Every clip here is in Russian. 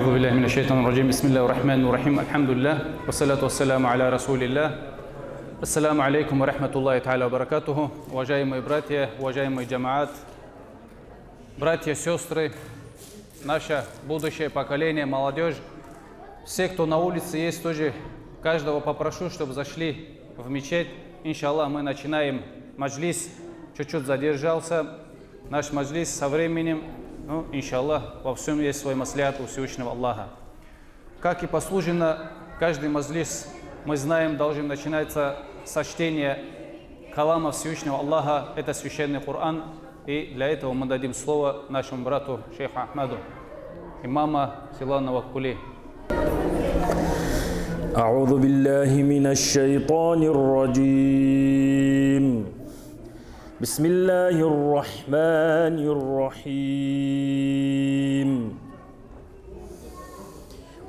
أعوذ بالله من الشيطان الرجيم. بسم الله الرحمن الرحيم. الحمد لله والصلاة والسلام على رسول الله. Ассаламу алейкум ва рахматуллахи та'аля ва баракатуху. Уважаемые братья, уважаемые джамаат, братья, сестры, наше будущее поколение, молодежь, все, кто на улице есть, тоже каждого попрошу, чтобы зашли в мечеть. Иншаллах, мы начинаем маджлис, чуть-чуть задержался наш маджлис со временем. Ну, иншаллах, во всем есть свой маслиат у Всевышнего Аллаха. Как и послужено, каждый маджлис, мы знаем, должен начинаться со чтения калама Всевышнего Аллаха, это священный Коран. И для этого мы дадим слово нашему брату шейху Ахмаду, имама Силанова Кули. أعوذ بالله من الشيطان الرجيم. بسم الله الرحمن الرحيم.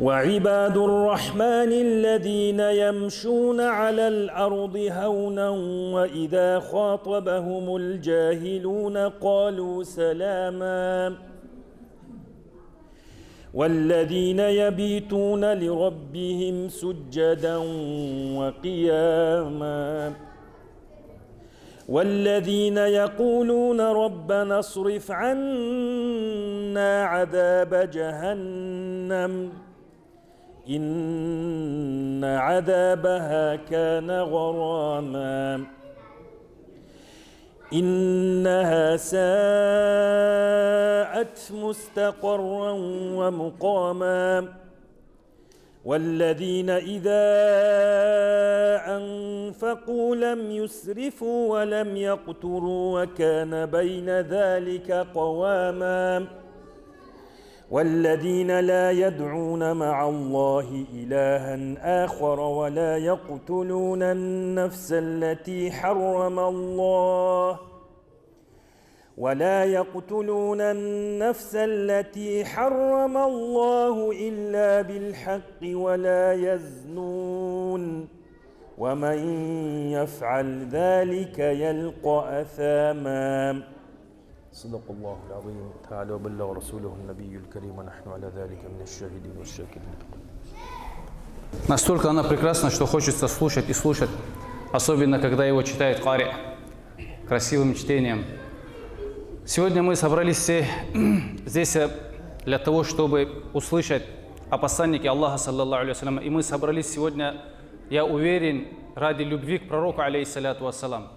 وعباد الرحمن الذين يمشون على الأرض هونا وإذا خاطبهم الجاهلون قالوا سلاما والذين يبيتون لربهم سجدا وقياما والذين يقولون ربنا اصرف عنا عذاب جهنم إن عذابها كان غراما إنها ساءت مستقرا ومقاما والذين إذا أنفقوا لم يسرفوا ولم يقتروا وكان بين ذلك قواما والذين لا يدعون مع الله إلها آخر ولا يقتلون النفس التي حرم الله إلا بالحق ولا يزنون ومن يفعل ذلك يلقى أثاما. صدق الله العظيم تعالى وبلغ رسوله النبي الكريم ونحن على ذلك من الشاهدين والشاكرين. Настолько она прекрасна, что хочется слушать и слушать, особенно когда его читает кари красивым чтением. Сегодня мы собрались все здесь для того, чтобы услышать о посланнике Аллаха, саллаллаху алейхи вассалям. И мы собрались сегодня, я уверен, ради любви к пророку, алейхиссаляту вассалам.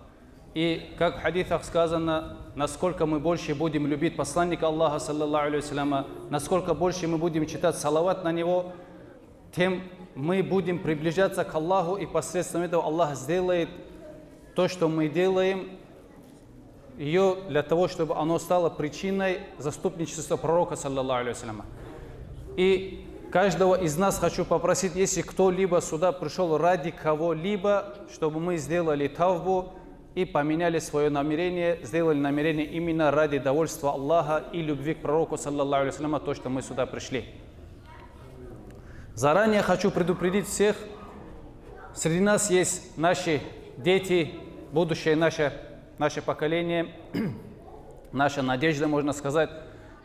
И как в хадисах сказано, насколько мы больше будем любить посланника Аллаха, саллаллаху алейхи вассаляма, насколько больше мы будем читать салават на него, тем мы будем приближаться к Аллаху, и посредством этого Аллах сделает то, что мы делаем, ее для того, чтобы оно стало причиной заступничества пророка, саллаллаху алейхи вассаляма. И каждого из нас хочу попросить, если кто-либо сюда пришел ради кого-либо, чтобы мы сделали тавбу и поменяли свое намерение, сделали намерение именно ради довольства Аллаха и любви к пророку, саллаллаху алейхи вассаляма, то, что мы сюда пришли. Заранее хочу предупредить всех, среди нас есть наши дети, будущее наше поколение, наша надежда, можно сказать.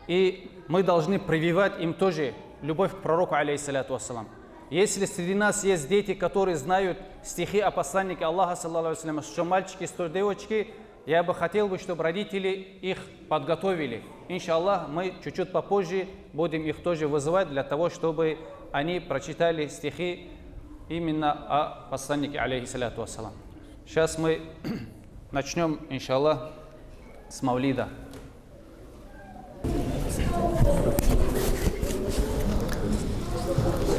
И мы должны прививать им тоже любовь к пророку, алейхиссаляту вассалам. Если среди нас есть дети, которые знают стихи о посланнике Аллаха, саллаллаху алейхи вассалям, что мальчики, что девочки, я бы хотел, чтобы родители их подготовили. Иншаллах, мы чуть-чуть попозже будем их тоже вызывать для того, чтобы они прочитали стихи именно о посланнике, алейхиссаляту вассалам. Сейчас мы начнем, иншаллах, с мавлида.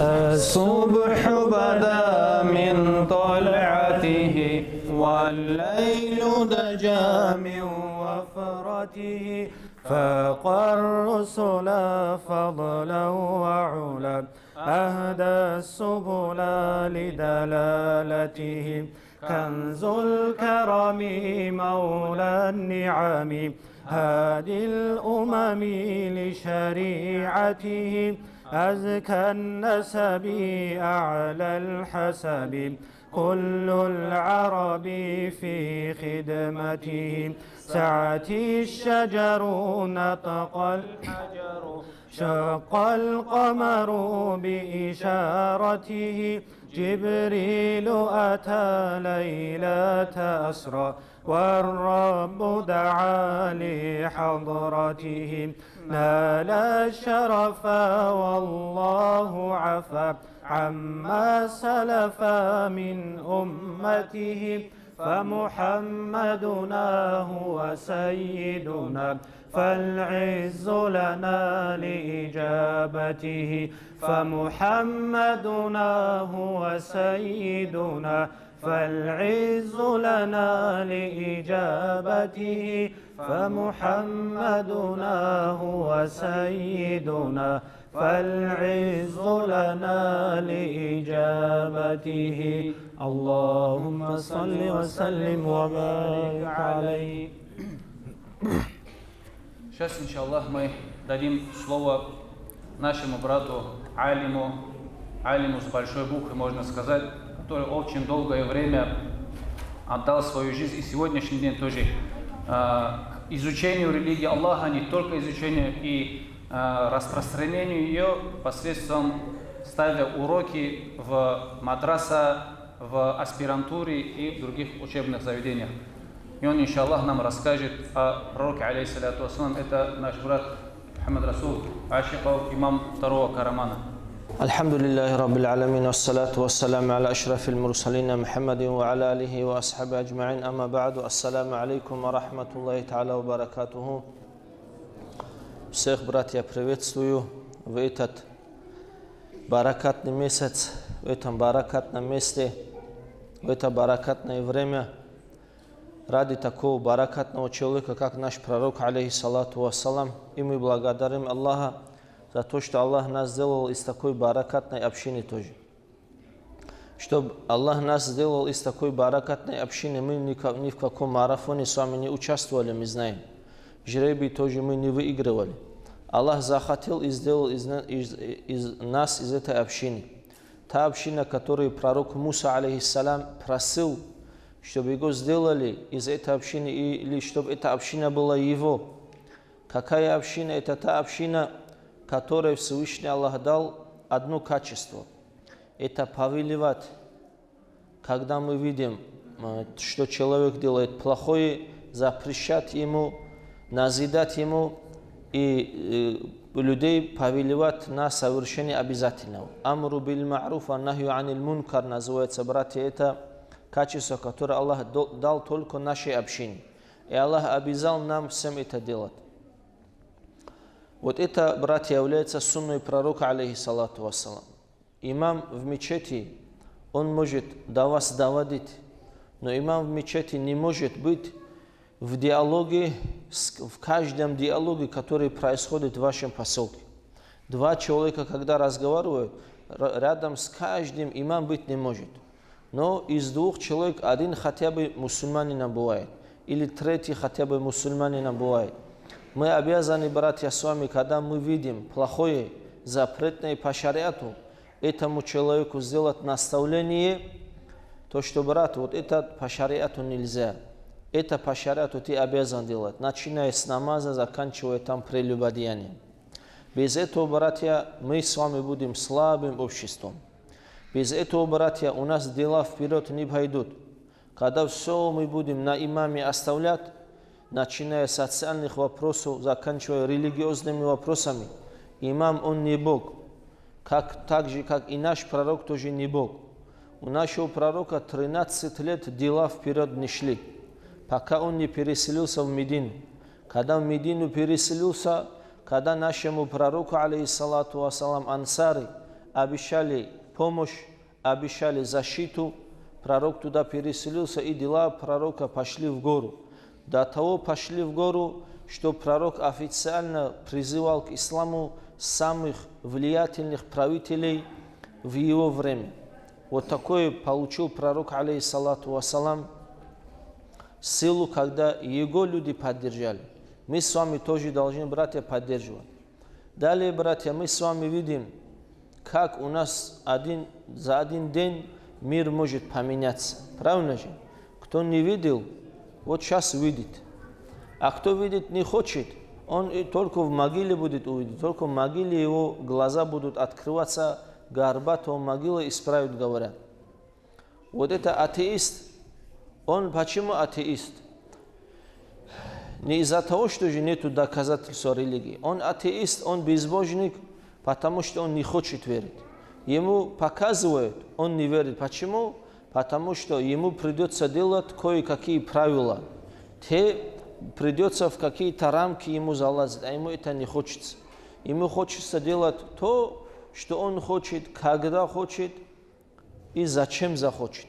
الصبح بدا من طلعته والليل دجى من وفرته فاق الرسل فضلا وعلا أهدى السبل لدلالته كنز الكرم مولى النعم هادي الأمم لشريعته أزكى النسب أعلى الحسب كل العرب في خدمته سعتي الشجر نطق الحجر شق القمر بإشارته جبريل أتى ليلة أسرى والرب دعا لحضرته نال الشرف والله عفا عما سلف من أمته فمحمدنا هو سيدنا فالعز لنا لإجابته فمحمدنا هو سيدنا فالعز لنا لإجابته فمحمدنا هو سيدنا فالعز لنا لإجابته اللهم صل وسلم وبارك عليه. Сейчас, иншаллах, мы дадим слово нашему брату Алиму с большой буквы, можно сказать, который очень долгое время отдал свою жизнь и сегодняшний день тоже изучению религии Аллаха, не только изучению и распространению ее посредством ставя уроки в мадраса, в аспирантуре и в других учебных заведениях. И он, иншаллах, нам расскажет о пророке, алейхиссалату вассалам. Это наш брат Мухаммад Расул Ашиков, имам второго Карамана. الحمد لله رب العالمين والصلاة والسلام على أشرف المرسلين محمد وعلى آله وأصحابه أجمعين أما بعد السلام عليكم ورحمة الله تعالى وبركاته. Всех, братья, приветствую в этот баракатный месяц, в этом баракатном месте, в это баракатное время, ради такого баракатного человека, как наш пророк, алейхиссалату вассалам. И мы благодарим Аллаха за то, что Аллах нас сделал из такой баракатной общины тоже. Чтобы Аллах нас сделал из такой баракатной общины, мы ни в каком марафоне с вами не участвовали, мы знаем. Жребий тоже мы не выигрывали. Аллах захотел и сделал из нас, из этой общины. Та община, которую пророк Муса, алейхиссалам, просил, чтобы его сделали из этой общины, или чтобы эта община была его. Какая община? Это та община, которой Всевышний Аллах дал одно качество. Это повелевать. Когда мы видим, что человек делает плохое, запрещать ему, назидать ему и людей повелевать на совершение обязательного. Амру бил ма'руф ва нахью анил мункар называется, братья, это качество, которое Аллах дал только нашей общине. И Аллах обязал нам всем это делать. Вот это, братья, является сунной пророка, алейхиссалату вассалам. Имам в мечети, он может до вас доводить, но имам в мечети не может быть в диалоге, в каждом диалоге, который происходит в вашем поселке. Два человека, когда разговаривают, рядом с каждым имам быть не может. Но из двух человек один хотя бы мусульманином бывает, или третий хотя бы мусульманином бывает. Мы обязаны, братья, с вами, когда мы видим плохое, запретное по шариату, этому человеку сделать наставление, то, что, брат, вот это по шариату нельзя. Это по шариату ты обязан делать, начиная с намаза, заканчивая там прелюбодеянием. Без этого, братья, мы с вами будем слабым обществом. Без этого, братья, у нас дела вперед не пойдут. Когда все мы будем на имаме оставлять, начиная с социальных вопросов, заканчивая религиозными вопросами, имам, он не Бог. Так же, как и наш пророк, тоже не Бог. У нашего пророка 13 лет дела вперед не шли, пока он не переселился в Медину. Когда в Медину переселился, когда нашему пророку, алейхиссалату вассалам, ансары обещали помощь, обещали защиту, пророк туда переселился, и дела пророка пошли в гору. До того пошли в гору, что пророк официально призывал к исламу самых влиятельных правителей в его время. Вот такое получил пророк, алейхиссалату вассалам, силу, когда его люди поддержали. Мы с вами тоже должны, братья, поддерживать. Далее, братья, мы с вами видим, как у нас за один день мир может поменяться. Правильно же? Кто не видел, вот сейчас видит. А кто видит не хочет, Он только в могиле будет увидеть, только в могиле его глаза будут открываться, горбатого могила исправить, говорят. Вот это атеист, он почему атеист? Не из-за того, что же нету доказательства религии. Он атеист, он безбожник, потому что он не хочет верить. Ему показывают, он не верит. Почему? Потому что ему придется делать кое-какие правила. Те придется в какие-то рамки ему залазить, а ему это не хочется. Ему хочется делать то, что он хочет, когда хочет и зачем захочет.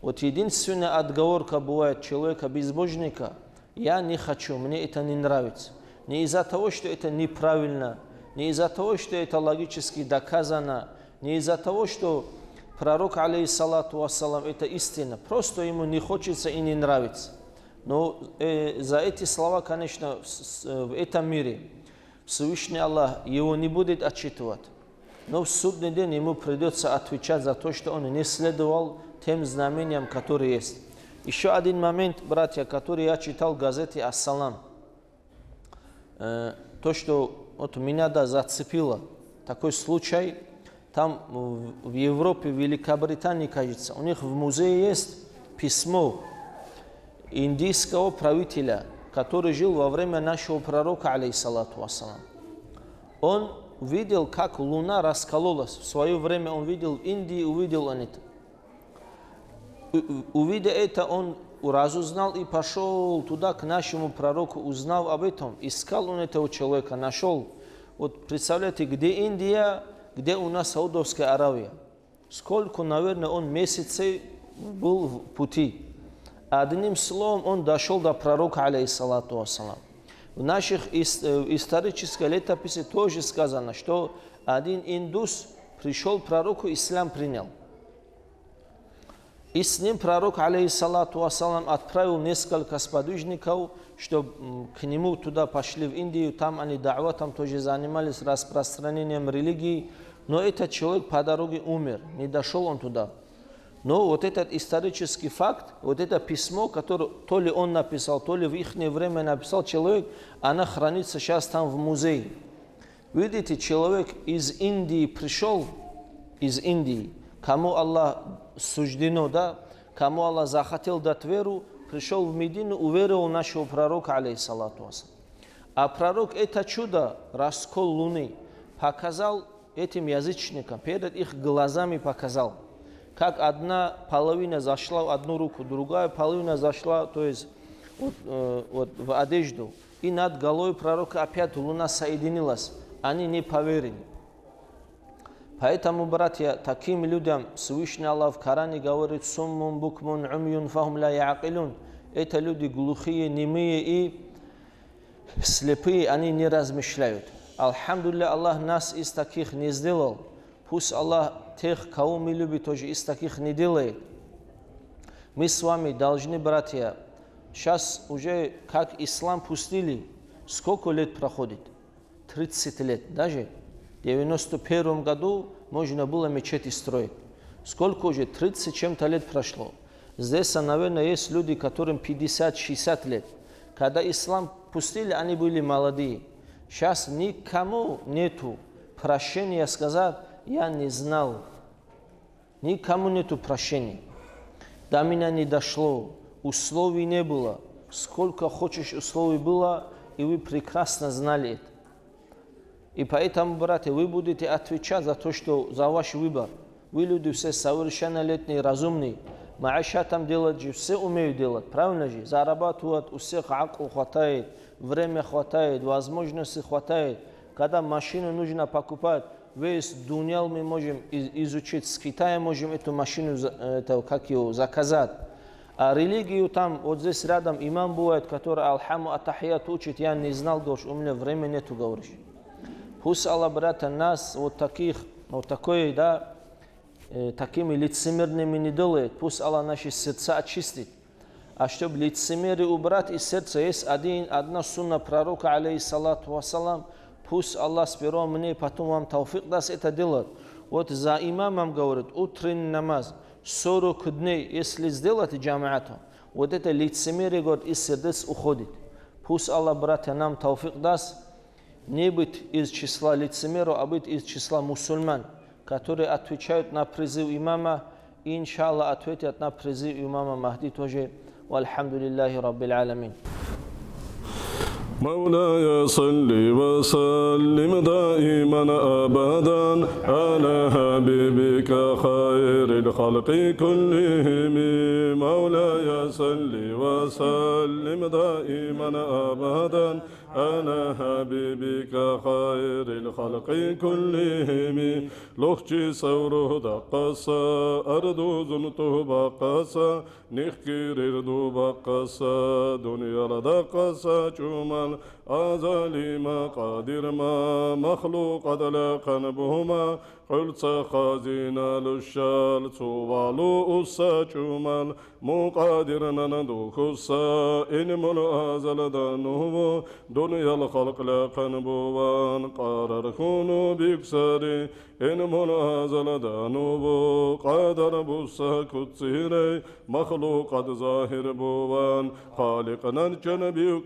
Вот единственная отговорка бывает человека безбожника: я не хочу, мне это не нравится. Не из-за того, что это неправильно, не из-за того, что это логически доказано, не из-за того, что пророк, алейхиссалату вассалам, это истина. Просто ему не хочется и не нравится. Но за эти слова, конечно, в этом мире Всевышний Аллах его не будет отчитывать. Но в судный день ему придется отвечать за то, что он не следовал тем знамениям, которые есть. Еще один момент, братья, который я читал в газете «Ас-Салам». То, что вот меня зацепило, такой случай, там в Европе, в Великобритании, кажется, у них в музее есть письмо индийского правителя, который жил во время нашего пророка, алейхиссалату вассалам. Он увидел, как луна раскололась. В свое время он видел в Индии, увидел он это. Увидя это, он разузнал и пошел туда, к нашему пророку, узнал об этом. Искал он этого человека, нашел. Вот представляете, где Индия, где у нас Саудовская Аравия. Сколько, наверное, он месяцев был в пути. Одним словом, он дошел до пророка, алейхиссалату вассалам. В наших исторических летописях тоже сказано, что один индус пришел к пророку, ислам принял. И с ним пророк, алейхиссалату вассалам, отправил несколько сподвижников, чтобы к нему туда пошли в Индию. Там они да'ватом тоже занимались, распространением религии. Но этот человек по дороге умер, не дошел он туда. Но вот этот исторический факт, вот это письмо, которое то ли он написал, то ли в их время написал человек, она хранится сейчас там в музее. Видите, человек из Индии пришел, из Индии, кому Аллах суждено, да, кому Аллах захотел дать веру, пришел в Медину, уверовал в нашего пророка, алейхиссалату вассалам. А пророк это чудо, раскол луны, показал этим язычникам, перед их глазами показал. Как одна половина зашла в одну руку, другая половина зашла, то есть вот в одежду. И над головой пророка опять луна соединилась. Они не поверили. Поэтому, братья, таким людям Всевышний Аллах в Коране говорит: «Суммун букмун умюн фахум ла яакилун». Это люди глухие, немые и слепые, они не размышляют. Алхамдулилля, Аллах нас из таких не сделал. Пусть Аллах тех, кого мы любим, тоже из таких не делает. Мы с вами должны, братья, сейчас уже как ислам пустили, сколько лет проходит? 30 лет. Даже в 91 году можно было мечети строить. Сколько уже? 30 чем-то лет прошло. Здесь, наверное, есть люди, которым 50-60 лет. Когда ислам пустили, они были молодые. Сейчас никому нету прощения сказать: я не знал. Никому нету прощения. До меня не дошло. Условий не было. Сколько хочешь условий было, и вы прекрасно знали это. И поэтому, братья, вы будете отвечать за то, что за ваш выбор. Вы люди все совершеннолетние, разумные. Маиша там делать же, все умеют делать. Правильно же? Зарабатывать, у всех акл хватает, время хватает, возможности хватает. Когда машину нужно покупать, весь дунял мы можем изучить. С Китая можем эту машину заказать. А религию там, вот здесь рядом имам бывает, который алхаму атахият учит. Я не знал, говоришь, у меня времени нету, говоришь. Пусть Аллах, братья, нас вот таких, вот такой, да, такими лицемерными не делает. Пусть Аллах наши сердца очистит. А чтобы лицемерие убрать из сердца, есть одна сунна пророка, алейхиссалату вассалам. Пусть Аллах сперва мне, потом вам тауфик даст это делать. Вот за имамом говорит, утренний намаз, 40 дней, если сделать джамаату, вот это лицемерие, говорит, из сердец уходит. Пусть Аллах, братья, нам тауфик даст не быть из числа лицемеров, а быть из числа мусульман, которые отвечают на призыв имама, и, иншаллах, ответят на призыв имама Махди тоже. Вальхамдулиллахи раббил аламин. مولاي صل وسلم دائما أبدا على حبيبك خير الخلق كلهم مولاي صل وسلم دائما أبدا على حبيبك خير الخلق كلهم لخشي سوره دقصا أردو زنته بقصا نخكير اردو بقصا دنيا لدقصا جمال أزالي ما قادر ما مخلوق أدلقا بهما قلت خازينا للشال صوالو أسا جمال مقادرنا ندوكسا إن ملو أزل دانوه دنيا الخلق لقن بوان قرر كونوا بيكسري إن ملو أزل دانوه قادر بوسا كتسيري مخلوق قد ظاهر بوان خالقنا الجنبي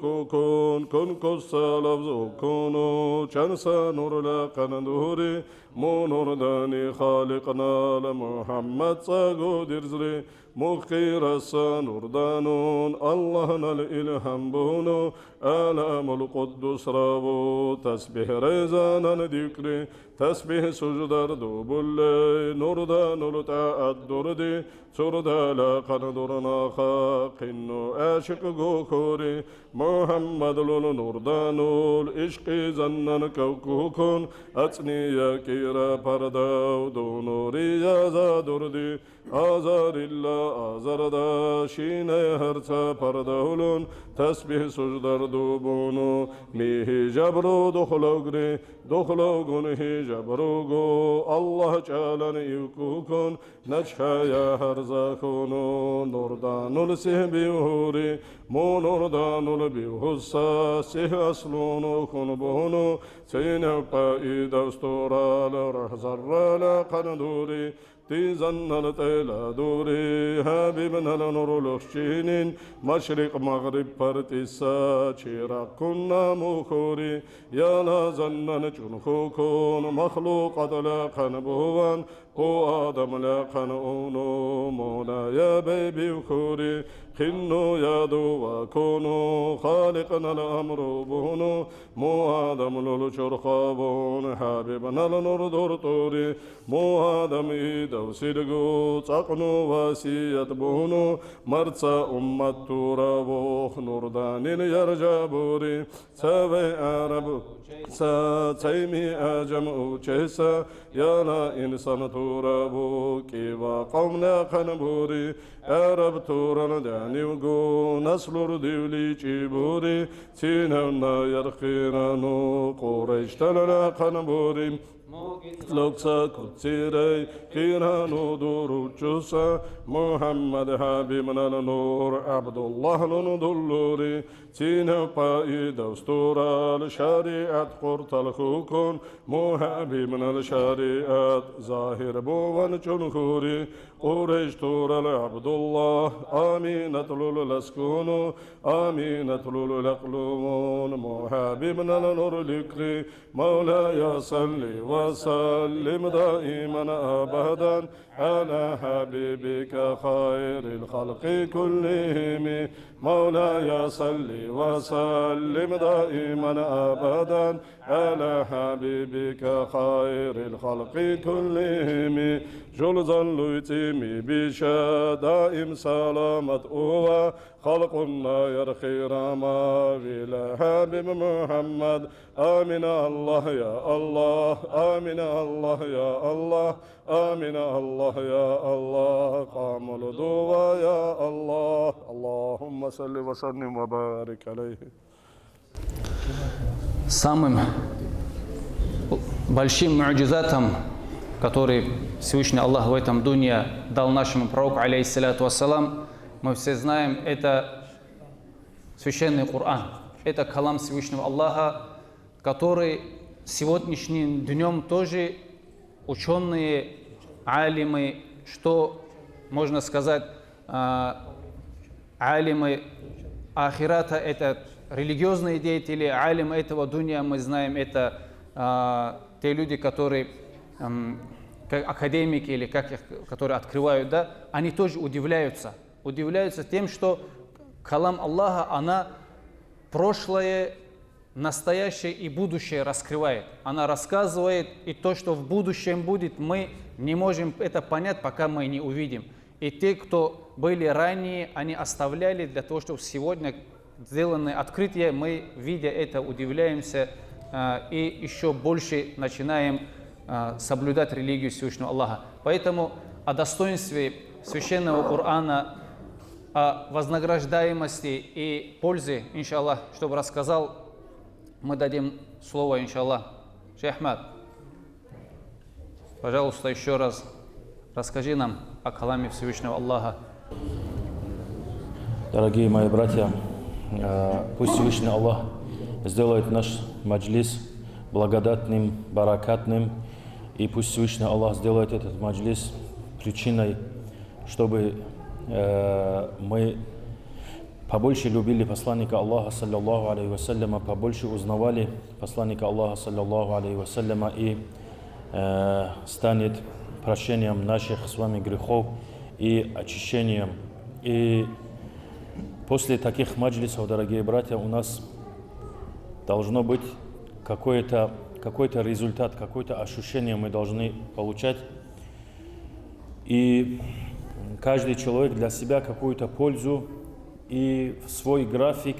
كون كسا لفظ كونو شنسا نور لقن دوري مو نور داني خالقنا لمحمد صاقو درزري مخير السا نور دانون الله الإلهام بونو آلام القدس رابو تسبح ريزانا ذكري تسبح سجدر دوب اللي نور دانو لتعدر دي سردا لقن درنا خاقنو عاشق غوكوري محمد لول نور دانو العشق زنن كوكوكون أتني يا كيرا پرداو دونوري يا زادردي آزار الله آزار دا شين هرتا پرداولون تسبح سجدر دوبونو ميه جبرو دخلوغري دخلوغن هي جبروغو الله جالن يكوكون نجحا يا هرزاكونو نوردانو لسهبيوهوري مو نوردانو لبيوهسا سه أسلونو كنبونو سينو قائد استورال رحزر لقندوري تيزن التيلا دوري حبيبنا لنور لخشينين مشرق مغرب برتسا چيرا كنا مخوري يا لازنن جنخوكون مخلوق أدلقن بوان هو آدم لقن أونو مولا يا بيبي وخوري خنو يا دو وكونو خالقنا الأمر بونو مو آدم للشر خابون حبيبنا لنور دور طوري مو آدم إيدو سيدغو تقنو واسيت بونو مرسا أمت تورا بوخ نور دانين يرجا بوري سوي عرب سا تيمي أجم أوچيسا يا لا إنسان تورا بو كيوا قومنا خنبوري عرب تورا دانيوغو نسلور ديولي چيبوري سينونا يرخيرانو قريش تلنا خنبوري لوكسا كتسيري كيرانو دورو جوسا محمد حبيبنا النور عبد الله لندلوري سينا قائد استورا الشريعة قرط الخوكون محبيبنا الشريعة ظاهر بوان جنخوري قريش تورا العبد الله آمينة للسكون آمينة للقلومون محبيبنا النور لكري مولاي صلي وسلم دائما أبدا على حبيبك خير الخلق كلهم مولاي صل وسلم دائما أبدا على حبيبك خير الخلق كلهم جلزا ليتيمي بشا دائم سلامة أوى خلقنا يرخي راما إلى حبيب محمد آمين الله يا الله آمين الله يا الله آمين الله يا الله قام الدعاء يا الله اللهم صل وسلم وبارك عليه. Самым большим му'джизатом, который Всевышний Аллах в этом дуне дал нашему пророку, алейхиссалату вассалам, мы все знаем, это священный Коран. Это калам Всевышнего Аллаха, который сегодняшним днем тоже ученые, алимы, что можно сказать, алимы ахирата, это религиозные деятели, алим этого дунья, мы знаем, это те люди, которые как академики или которые открывают, да, они тоже удивляются тем, что калам Аллаха, она прошлое, настоящее и будущее раскрывает. Она рассказывает, и то, что в будущем будет, мы не можем это понять, пока мы не увидим. И те, кто были ранее, они оставляли для того, чтобы сегодня сделанное открытие, мы, видя это, удивляемся и еще больше начинаем соблюдать религию Всевышнего Аллаха. Поэтому о достоинстве священного Корана, о вознаграждаемости и пользе, иншаллах, чтобы рассказал, мы дадим слово, иншаллах. Шейх Ахмад, пожалуйста, еще раз расскажи нам о каламе Всевышнего Аллаха. Дорогие мои братья, пусть Всевышний Аллах сделает наш маджлис благодатным, баракатным, и пусть Всевышний Аллах сделает этот маджлис причиной, чтобы мы побольше любили посланника Аллаха, саллаллаху алейхи вассаляма, побольше узнавали посланника Аллаха, саллаллаху алейхи вассаляма, и станет прощением наших с вами грехов и очищением. И после таких маджлисов, дорогие братья, у нас должно быть какой-то результат, какое-то ощущение мы должны получать. И каждый человек для себя какую-то пользу и в свой график,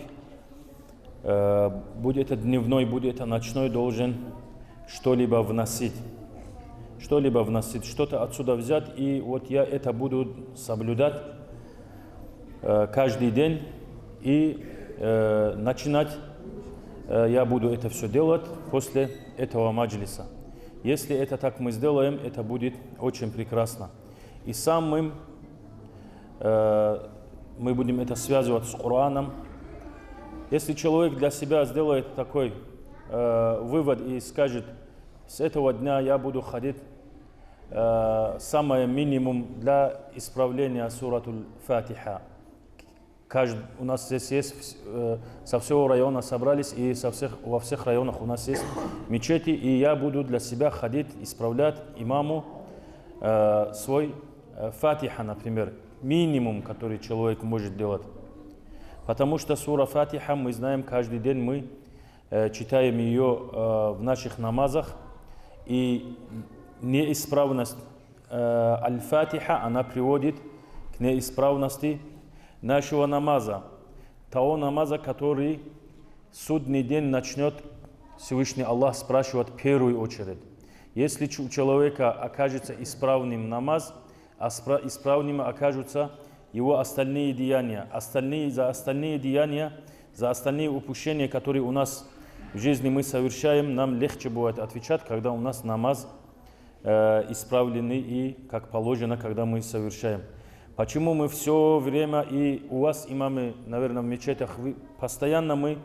будь это дневной, будь это ночной, должен что-либо вносить, что-то отсюда взять. И вот я это буду соблюдать каждый день, и начинать я буду это все делать после этого маджлиса. Если это так мы сделаем, это будет очень прекрасно. И самым мы будем это связывать с Кораном. Если человек для себя сделает такой вывод и скажет: с этого дня я буду ходить самое минимум для исправления суратуль Фатиха. У нас здесь есть, со всего района собрались, и во всех районах у нас есть мечети, и я буду для себя ходить, исправлять имаму свой Фатиха, например, минимум, который человек может делать. Потому что сура Фатиха, мы знаем, каждый день мы читаем ее в наших намазах, и неисправность Аль-Фатиха, она приводит к неисправности нашего намаза, того намаза, который судный день начнет Всевышний Аллах спрашивать в первую очередь. Если у человека окажется исправным намаз, а исправными окажутся его остальные деяния, за остальные деяния, за остальные упущения, которые у нас в жизни мы совершаем, нам легче будет отвечать, когда у нас намаз исправленный и как положено, когда мы совершаем. Почему мы все время, и у вас, имамы, наверное, в мечетях, постоянно мы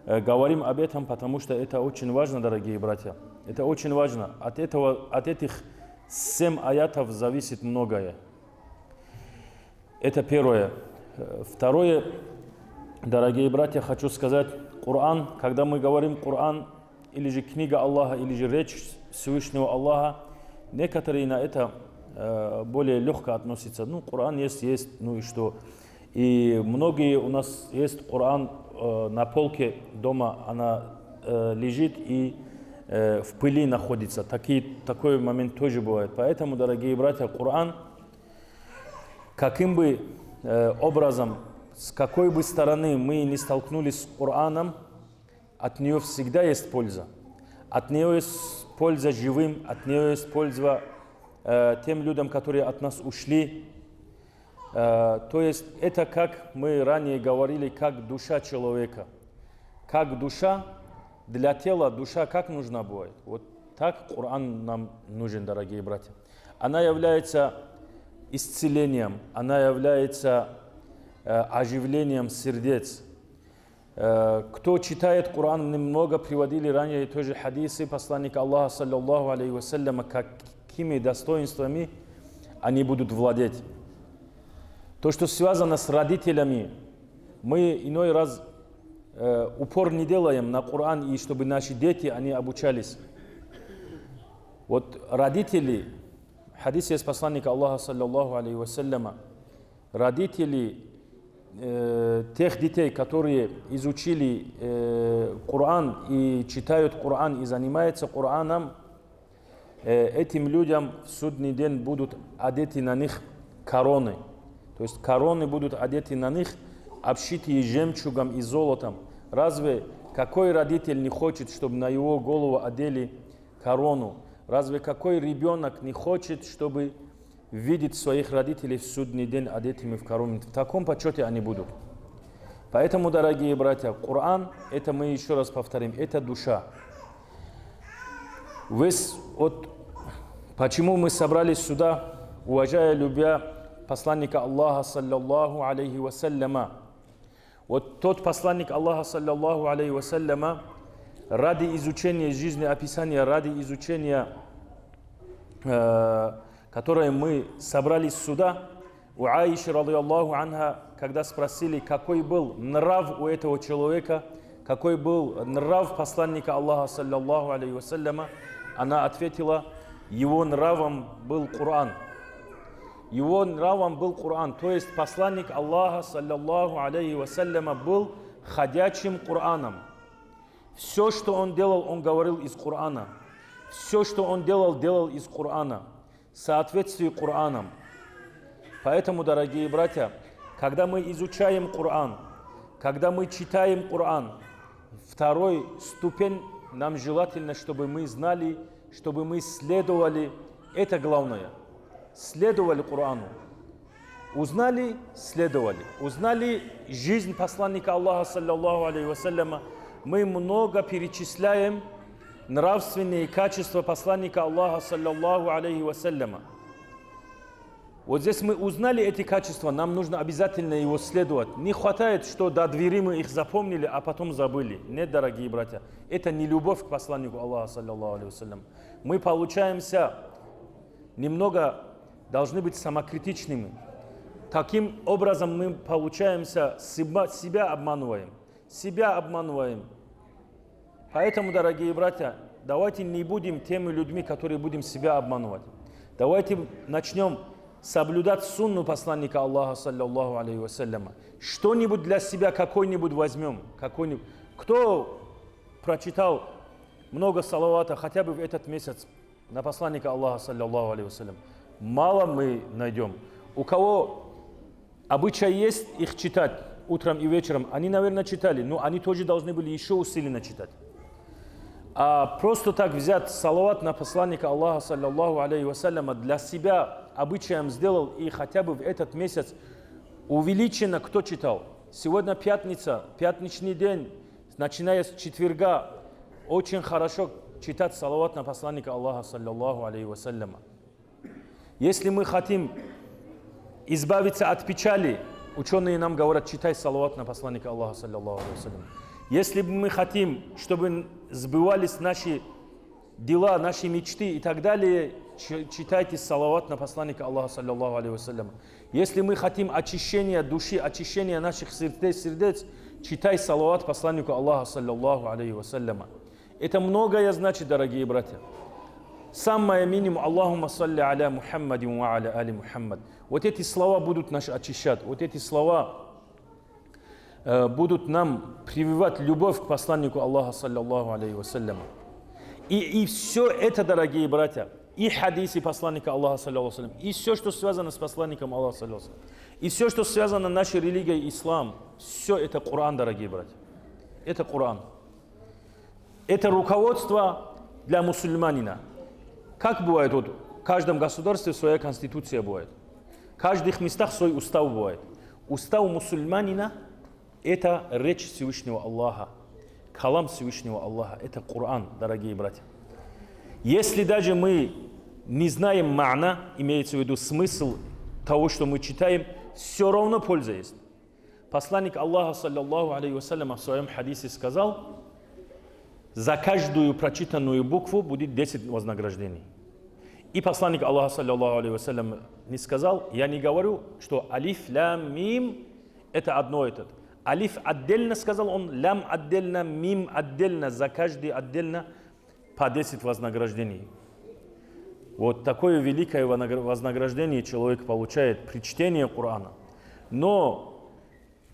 говорим об этом, потому что это очень важно, дорогие братья. Это очень важно. От этих 7 аятов зависит многое. Это первое. Второе, дорогие братья, хочу сказать, Коран, когда мы говорим Коран, или же книга Аллаха, или же речь Всевышнего Аллаха, некоторые на это более легко относятся. Ну, Коран есть, ну и что. И многие у нас есть Коран на полке дома, она лежит и в пыли находится. Такой момент тоже бывает. Поэтому, дорогие братья, Коран, каким бы образом, с какой бы стороны мы не столкнулись с Кораном, от нее всегда есть польза. От нее есть польза живым, от нее есть польза тем людям, которые от нас ушли. То есть это, как мы ранее говорили, как душа человека. Как душа для тела, душа как нужна будет. Вот так Коран нам нужен, дорогие братья. Она является исцелением, она является оживлением сердец. Кто читает Коран, немного приводили ранее тоже хадисы посланника Аллаха, саллаллаху алейхи вассаляма, какими достоинствами они будут владеть. То, что связано с родителями, мы иной раз упор не делаем на Коран, и чтобы наши дети, они обучались. Вот родители, хадис из посланника Аллаха, саллаллаху алейхи вассаляма, родители тех детей, которые изучили Коран и читают Коран и занимаются Кораном, этим людям в судный день будут одеты на них короны. То есть короны будут одеты на них, обшитые жемчугом и золотом. Разве какой родитель не хочет, чтобы на его голову одели корону? Разве какой ребенок не хочет, чтобы видеть своих родителей в судный день одетыми в корону? В таком почете они будут. Поэтому, дорогие братья, Коран, это мы еще раз повторим, это душа. Вот почему мы собрались сюда, уважая, любя посланника Аллаха, саллаллаху алейхи вассаляма. Вот тот посланник Аллаха, саллаллаху алейхи вассаляма, ради изучения жизни, описания, ради изучения, которое мы собрались сюда, у Аиши, радийаллаху анха, когда спросили, какой был нрав у этого человека, какой был нрав посланника Аллаха, саллаллаху алейхи вассаляма, она ответила, его нравом был Коран. Его нравом был Коран. То есть посланник Аллаха, саллаллаху алейхи вассаляма, был ходячим Кораном. Все, что он делал, он говорил из Корана. Все, что он делал, делал из Корана. В соответствии с Кораном. Поэтому, дорогие братья, когда мы изучаем Коран, когда мы читаем Коран, второй ступень нам желательно, чтобы мы знали, чтобы мы следовали, это главное, следовали Корану. Узнали, следовали. Узнали жизнь посланника Аллаха, саллаллаху алейхи вассаляма. Мы много перечисляем нравственные качества посланника Аллаха, саллаллаху алейхи вассаляма. Вот здесь мы узнали эти качества, нам нужно обязательно его следовать. Не хватает, что до двери мы их запомнили, а потом забыли. Нет, дорогие братья, это не любовь к посланнику Аллаха, саллаллаху алейхи вассалям. Мы получаемся немного, должны быть самокритичными. Таким образом мы получаемся, себя обманываем. Себя обманываем. Поэтому, дорогие братья, давайте не будем теми людьми, которые будем себя обманывать. Давайте начнем соблюдать сунну посланника Аллаха, саллаллаху алейхи вассаляма. Что-нибудь для себя, какой-нибудь возьмем. Кто прочитал много салавата хотя бы в этот месяц на посланника Аллаха, саллаллаху алейхи вассалям? Мало мы найдем. У кого обычай есть их читать утром и вечером, они, наверное, читали, но они тоже должны были еще усиленно читать. А просто так взять салават на посланника Аллаха, саллаллаху алейхи вассаляма, для себя обычаем сделал, и хотя бы в этот месяц увеличено, кто читал. Сегодня пятница, пятничный день, начиная с четверга, очень хорошо читать салават на посланника Аллаха, саллаллаху алейхи вассаляма. Если мы хотим избавиться от печали, ученые нам говорят, читай салават на посланника Аллаха, саллаллаху алейхи вассаляма. Если мы хотим, чтобы сбывались наши дела, наши мечты и так далее, читайте салават на посланника Аллаха, саллаллаху алейхи вассалям. Если мы хотим очищения души, очищения наших сердец, читай салават посланнику Аллаха, саллаллаху алейхи вассалям. Это многое значит, дорогие братья. Самое минимум, Аллахумма салли аля Мухаммадин ва аля али Мухаммад. Вот эти слова будут нас очищать, вот эти слова будут нам прививать любовь к посланнику Аллаха, саллаллаху алейхи вассалям. И все это, дорогие братья, и хадисы посланника Аллаха, саллаллаху алейхи вассалям, и все, что связано с посланником Аллаха, саллаллаху алейхи вассалям, и все, что связано с нашей религией, ислам, все это Коран, дорогие братья. Это Коран. Это руководство для мусульманина. Как бывает, вот, в каждом государстве своя конституция бывает. В каждых местах свой устав бывает. Устав мусульманина – это речь Всевышнего Аллаха. Калам Всевышнего Аллаха. Это Коран, дорогие братья. Если даже мы не знаем ма'на, имеется в виду смысл того, что мы читаем, все равно польза есть. Посланник Аллаха, саллаллаху алейхи вассалям, в своем хадисе сказал, за каждую прочитанную букву будет 10 вознаграждений. И посланник Аллаха, саллаллаху алейхи вассалям, не сказал, я не говорю, что алиф, лям, мим – это одно этот. Алиф отдельно сказал он, лям отдельно, мим отдельно, за каждый отдельно по 10 вознаграждений. Вот такое великое вознаграждение человек получает при чтении Корана. Но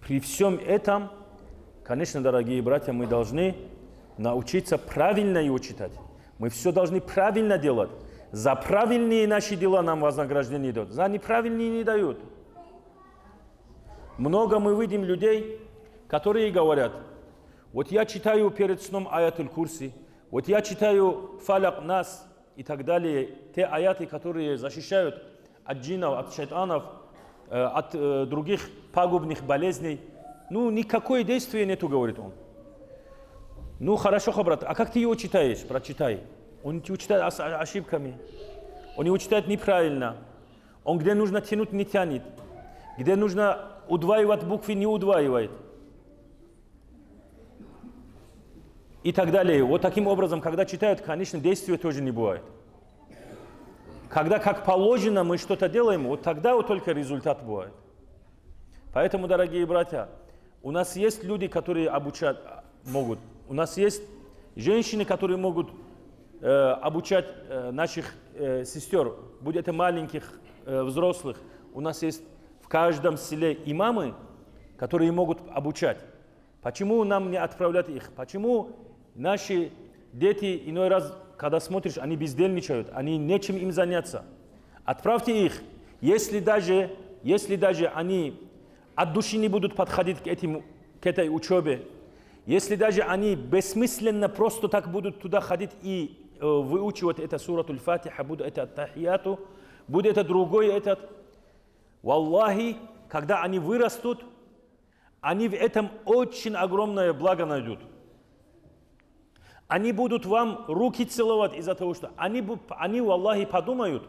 при всем этом, конечно, дорогие братья, мы должны научиться правильно его читать. Мы все должны правильно делать. За правильные наши дела нам вознаграждение дают, за неправильные не дают. Много мы видим людей, которые говорят, вот я читаю перед сном аятуль курси, вот я читаю фалак нас и так далее, те аяты, которые защищают от джиннов, от шайтанов, от других пагубных болезней. Ну, никакое действие нету, говорит он. Ну, хорошо, брат, а как ты его читаешь? Прочитай. Он его читает ошибками, он его читает неправильно, он где нужно тянуть, не тянет, где нужно удваивать буквы, не удваивает. И так далее. Вот таким образом, когда читают, конечно, действия тоже не бывает. Когда как положено мы что-то делаем, вот тогда вот только результат бывает. Поэтому, дорогие братья, у нас есть люди, которые обучать могут. У нас есть женщины, которые могут обучать наших сестер, будь это маленьких, взрослых. У нас есть в каждом селе имамы, которые могут обучать. Почему нам не отправлять их? Почему наши дети иной раз, когда смотришь, они бездельничают, они нечем им заняться? Отправьте их. Если даже они от души не будут подходить к этой учебе, если даже они бессмысленно просто так будут туда ходить и выучивать это суратуль фатиха, будет это тахияту, будет это другой этот. Валлахи, когда они вырастут, они в этом очень огромное благо найдут. Они будут вам руки целовать из-за того, что они валлахи, подумают,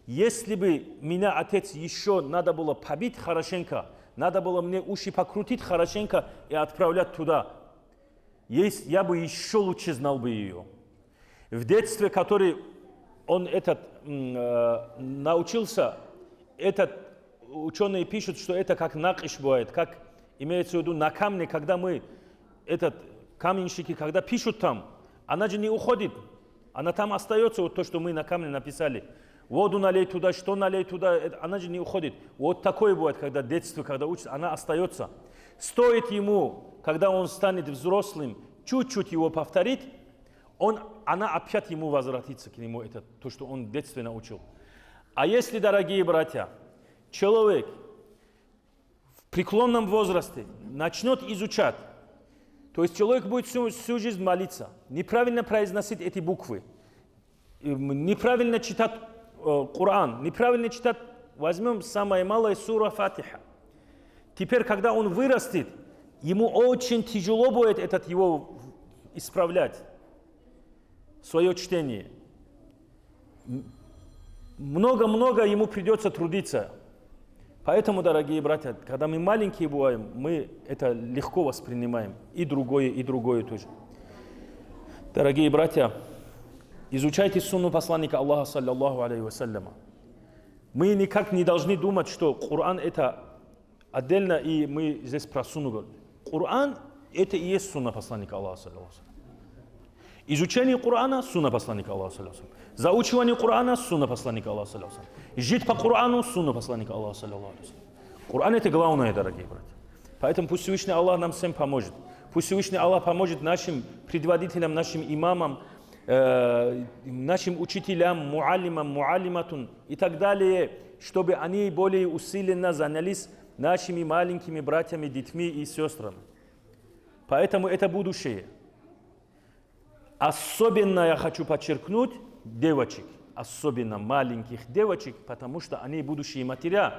если бы меня отец еще надо было побить хорошенько, надо было мне уши покрутить хорошенько и отправлять туда, я бы еще лучше знал бы ее. В детстве, который он научился, ученые пишут, что это как накиш бывает, как имеется в виду на камне, когда мы, каменщики, когда пишут там, она же не уходит, она там остается, вот то, что мы на камне написали. Воду налей туда, что налей туда, она же не уходит. Вот такое бывает, когда детство, когда учится, она остается. Стоит ему, когда он станет взрослым, чуть-чуть его повторить, она опять ему возвратится к нему, это то, что он в детстве научил. А если, дорогие братья, человек в преклонном возрасте начнет изучать, то есть человек будет всю жизнь молиться, неправильно произносить эти буквы, неправильно читать Коран, неправильно читать, возьмем самое малое сура Фатиха. Теперь, когда он вырастет, ему очень тяжело будет его исправлять, свое чтение. Много-много ему придется трудиться. Поэтому, дорогие братья, когда мы маленькие бываем, мы это легко воспринимаем. И другое тоже. Дорогие братья, изучайте сунну посланника Аллаха, саллаллаху алейхи вассаляма. Мы никак не должны думать, что Коран это отдельно, и мы здесь про сунну говорим. Коран это и есть сунна посланника Аллаха, саллаллаху алейхи вассаляма. Изучение Корана – сунна посланника Аллаха, саллаллаху алейхи вассалям. Заучивание Корана – сунна посланника Аллаха, саллаллаху алейхи вассалям. Жить по Корану – сунна посланника Аллаха, саллаллаху алейхи вассалям. Коран – это главное, дорогие братья. Поэтому пусть Всевышний Аллах нам всем поможет. Пусть Всевышний Аллах поможет нашим предводителям, нашим имамам, нашим учителям, муаллимам, муаллиматун и так далее, чтобы они более усиленно занялись нашими маленькими братьями, детьми и сестрами. Поэтому это будущее. Особенно я хочу подчеркнуть девочек, особенно маленьких девочек, потому что они будущие матеря.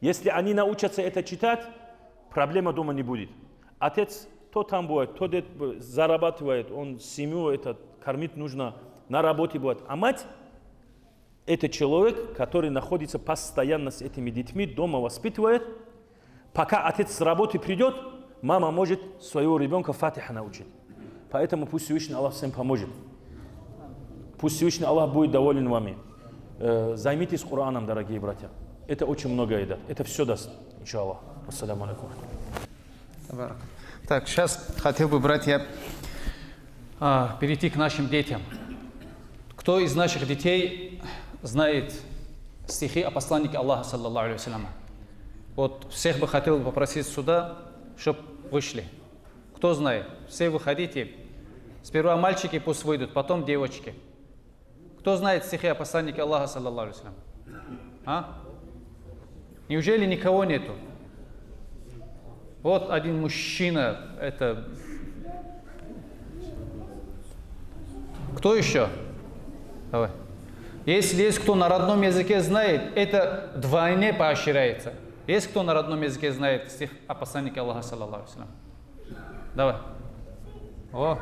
Если они научатся это читать, проблема дома не будет. Отец то там будет, то зарабатывает, он семью кормить нужно, на работе будет. А мать – это человек, который находится постоянно с этими детьми, дома воспитывает. Пока отец с работы придет, мама может своего ребенка Фатиха научить. Поэтому пусть Всевышний Аллах всем поможет. Пусть Всевышний Аллах будет доволен вами. Займитесь Кораном, дорогие братья. Это очень многое дает. Это все даст, иншаллах. Ассаламу алейкум. Так, сейчас хотел бы, братья, перейти к нашим детям. Кто из наших детей знает стихи о посланнике Аллаха, саллаллаху алейхи вассаляма? Вот всех бы хотел попросить сюда, чтобы вышли. Кто знает? Все выходите. Сперва мальчики пусть выйдут, потом девочки. Кто знает стихи о посланнике Аллаха, саллаллаху алейхи вассаляма? А? Неужели никого нету? Вот один мужчина, это... Кто еще? Давай. Если есть кто на родном языке знает, это вдвойне поощряется. Есть кто на родном языке знает стих о посланнике Аллаха, саллаллаху алейхи вассалям? Давай. О,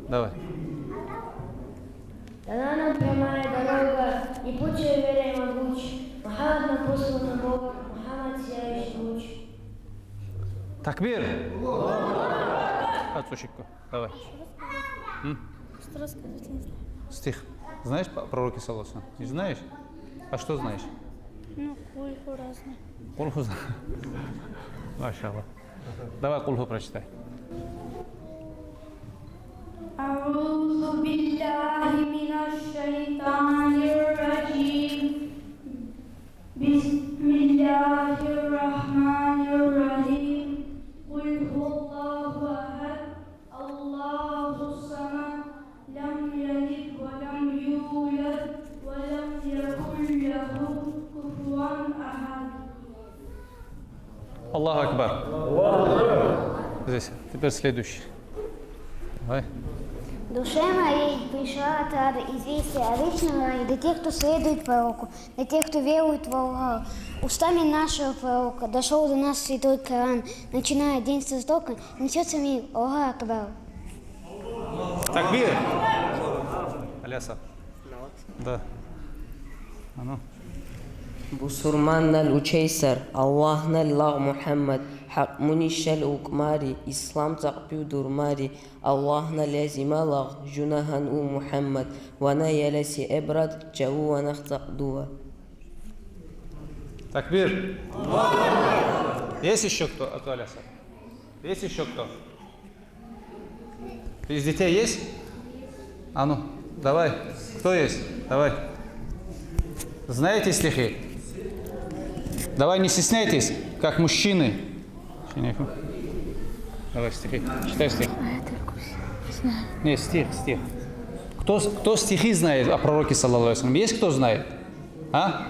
давай. Дана нам прямая дорога, и путь ее верой могуч. Мухаммад напослан на Бога, Мухаммад сияющий луч. Такбир. Отцучку. Давай. Что рассказать, не знаю. Стих. Знаешь пророки, саллаллаху алейхи вассалям? Не знаешь? А что знаешь? Ну, кульху разные. Кульху знаешь? Машаллах. Давай кульху прочитай. أعوذ بالله من الشيطان الرجيم بسم الله الرحمن الرحيم قل هو الله أحد الله الصمد لم يلد ولم يولد ولم يكن له كفوا أحد. Аллаху Акбар. Здесь. Теперь следующий. Давай. Душе моей пришла отрада известия о вечном рае для тех, кто следует пророку, для тех, кто верует в Аллаха. Устами нашего пророка дошел до нас святой Коран, начиная день с истока, несется мир. Аллах Акбар. Такбир. Аляса. Да. А ну. Бусурманнал учейсар, Аллахнал лаг Мухаммад, Хак мунишал укмари, Ислам тaqpiu durmari, Аллахнал язима лаг, Жунахан у Мухаммад, Вана яляси эбрат, Чаву ванах тaqдуа. Такбир. Есть еще кто? Аляса. Есть еще кто? Из детей есть? А ну, давай. Кто есть? Давай. Знаете стихи? Давай, не стесняйтесь, как мужчины. Давай стихи. Читай стих. Нет, стих. Кто стихи знает о пророке, саллаллаху алейхи вассалям? Есть кто знает? А?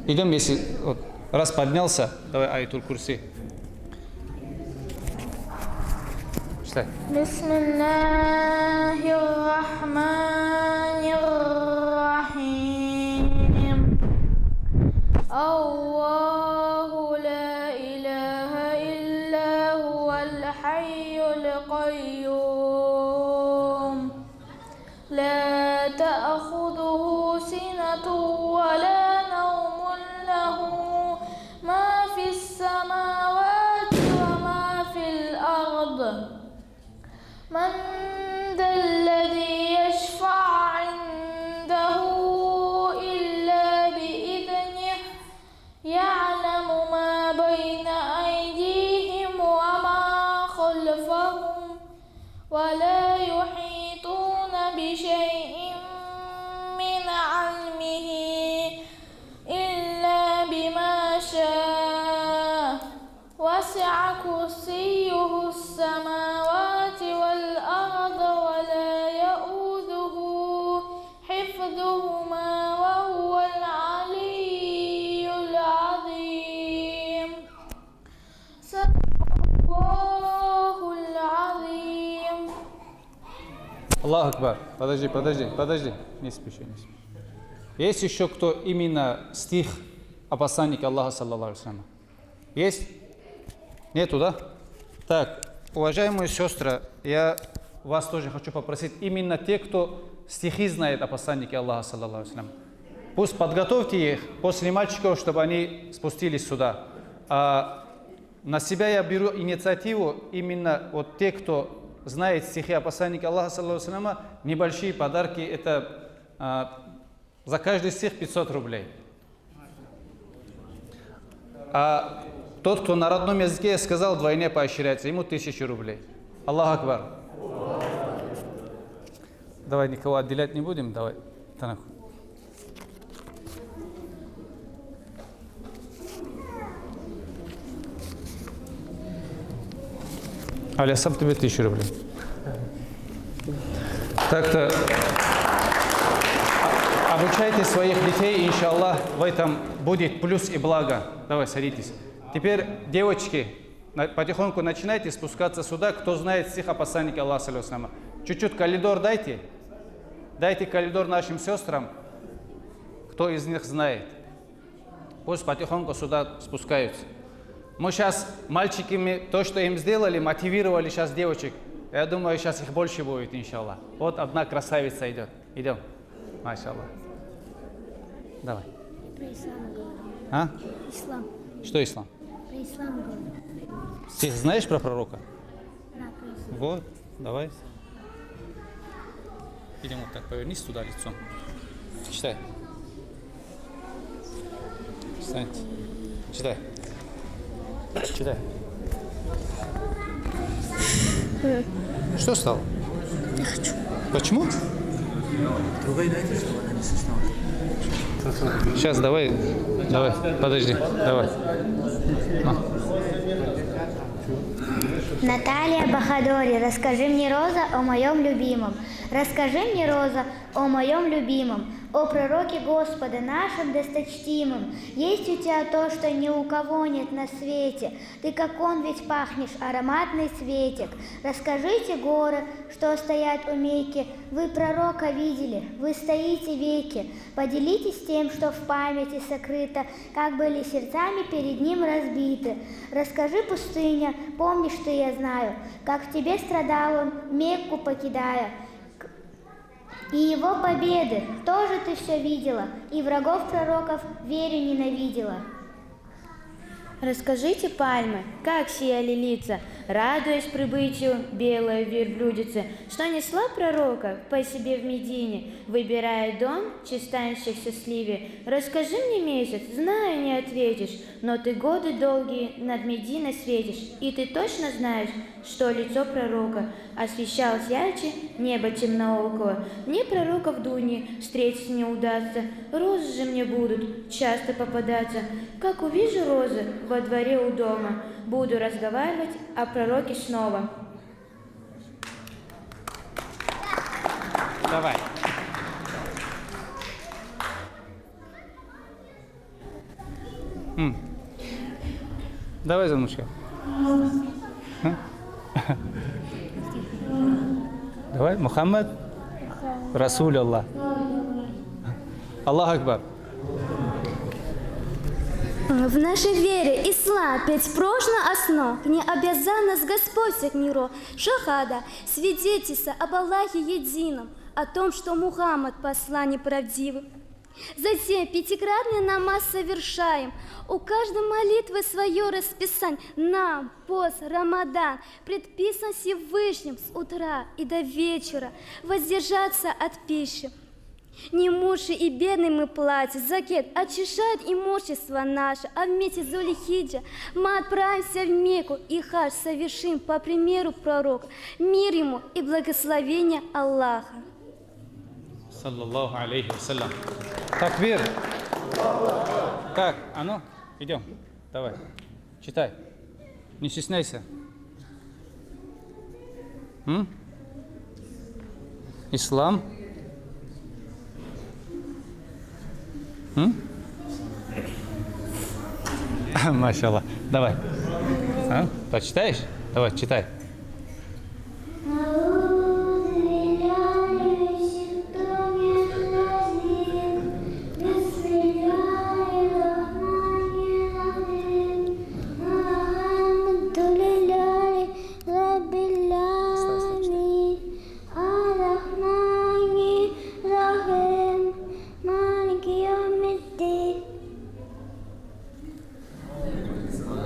Идем, если вот, раз поднялся, давай аятуль курси. Читай. Бисмиллахир-рахманир-рахим. Аллаху ла илаха илля хувал хайюл кайюм. Ла та'худуху синату ва ла наумун лаху ма фис самавати ва ма фил ард. من ذا الذي يشفع عنده إلا بإذنه يعلم ما بين أيديهم وما خلفهم ولا يحيطون بشيء من علمه إلا بما شاء وسع كرسيه السماوات والأرض ولا يؤوده حفظهما وهو العلي العظيم. صدق الله العظيم. Аллаху Акбар. Подожди. Не спеши. Есть еще кто именно стих о посланнике Аллаха, саллаллаху алейхи вассалям? Есть? Нету, да? Так, уважаемые сестры, я вас тоже хочу попросить, именно те, кто стихи знает о посланнике Аллаха, саллаллаху алейхи вассалям, пусть подготовьте их после мальчиков, чтобы они спустились сюда. На себя я беру инициативу, именно вот те, кто знает стихи о посланнике Аллаха, саллаллаху алейхи вассалям, небольшие подарки, это за каждый стих 500 рублей. Тот, кто на родном языке сказал, вдвойне поощряется, ему 1000 рублей. Аллаху Акбар. Давай никого отделять не будем, давай. Танах. Аля, сам тебе 1000 рублей. Так-то обучайте своих детей, иншаллах, в этом будет плюс и благо. Давай, садитесь. Теперь, девочки, потихоньку начинайте спускаться сюда. Кто знает стих о посланнике Аллаха, саллаллаху алейхи ва саллям. Чуть-чуть коридор дайте. Дайте коридор нашим сестрам. Кто из них знает. Пусть потихоньку сюда спускаются. Мы сейчас мальчиками, то, что им сделали, мотивировали сейчас девочек. Я думаю, сейчас их больше будет, иншаллах. Вот одна красавица идет. Идем. Машаллах. Давай. Про ислам говорю. А? Ислам. Что ислам? Про ислам говорю. Ты знаешь про пророка? Да, про ислам. Вот, давай. Идем вот так, повернись туда лицом. Читай. Встань. Читай. Читай. Что стало? Не хочу. Почему? Сейчас, давай, подожди, давай. Наталья Бахадори, расскажи мне, Роза, о моем любимом. Расскажи мне, Роза, о моем любимом, о пророке Господа нашим досточтимым. Есть у тебя то, что ни у кого нет на свете. Ты, как он, ведь пахнешь, ароматный цветик. Расскажите, горы, что стоят у Мекки. Вы пророка видели, вы стоите веки. Поделитесь тем, что в памяти сокрыто, как были сердцами перед ним разбиты. Расскажи, пустыня, помнишь ты, я знаю, как в тебе страдал он, Мекку покидая. И его победы тоже ты все видела, и врагов пророков вере ненавидела. Расскажите, пальмы, как сияли лица, радуясь прибытию белой верблюдицы, что несла пророка по себе в Медине, выбирая дом чистанщихся сливе. Расскажи мне, месяц, знаю, не ответишь, но ты годы долгие над Мединой светишь, и ты точно знаешь, что лицо пророка освещалось ярче неба темноокого. Мне пророка в Дуне встретить не удастся, розы же мне будут часто попадаться. Как увижу розы во дворе у дома, буду разговаривать о пророке снова. Давай. Давай, Занушка. Давай, Мухаммад. Расуль Аллах. Аллах Акбар. В нашей вере ислам, петь прочно основ, не обязан нас Господь всех миров, шахада, свидетельство об Аллахе едином, о том, что Мухаммад посланник правдивый. Затем пятикратный намаз совершаем, у каждой молитвы свое расписание. Нам пост Рамадан предписан Всевышним с утра и до вечера воздержаться от пищи. Немущие и бедные мы платим, закет очищает имущество наше, а вместе с Зулихиджа мы отправимся в Мекку и хадж совершим по примеру пророка, мир ему и благословение Аллаха. Саллаллаху алейхи вассалям. Такбир. Так, а ну, идем. Давай, читай. Не стесняйся. Ислам. Машаллах. Давай. А? Почитаешь? Давай, читай.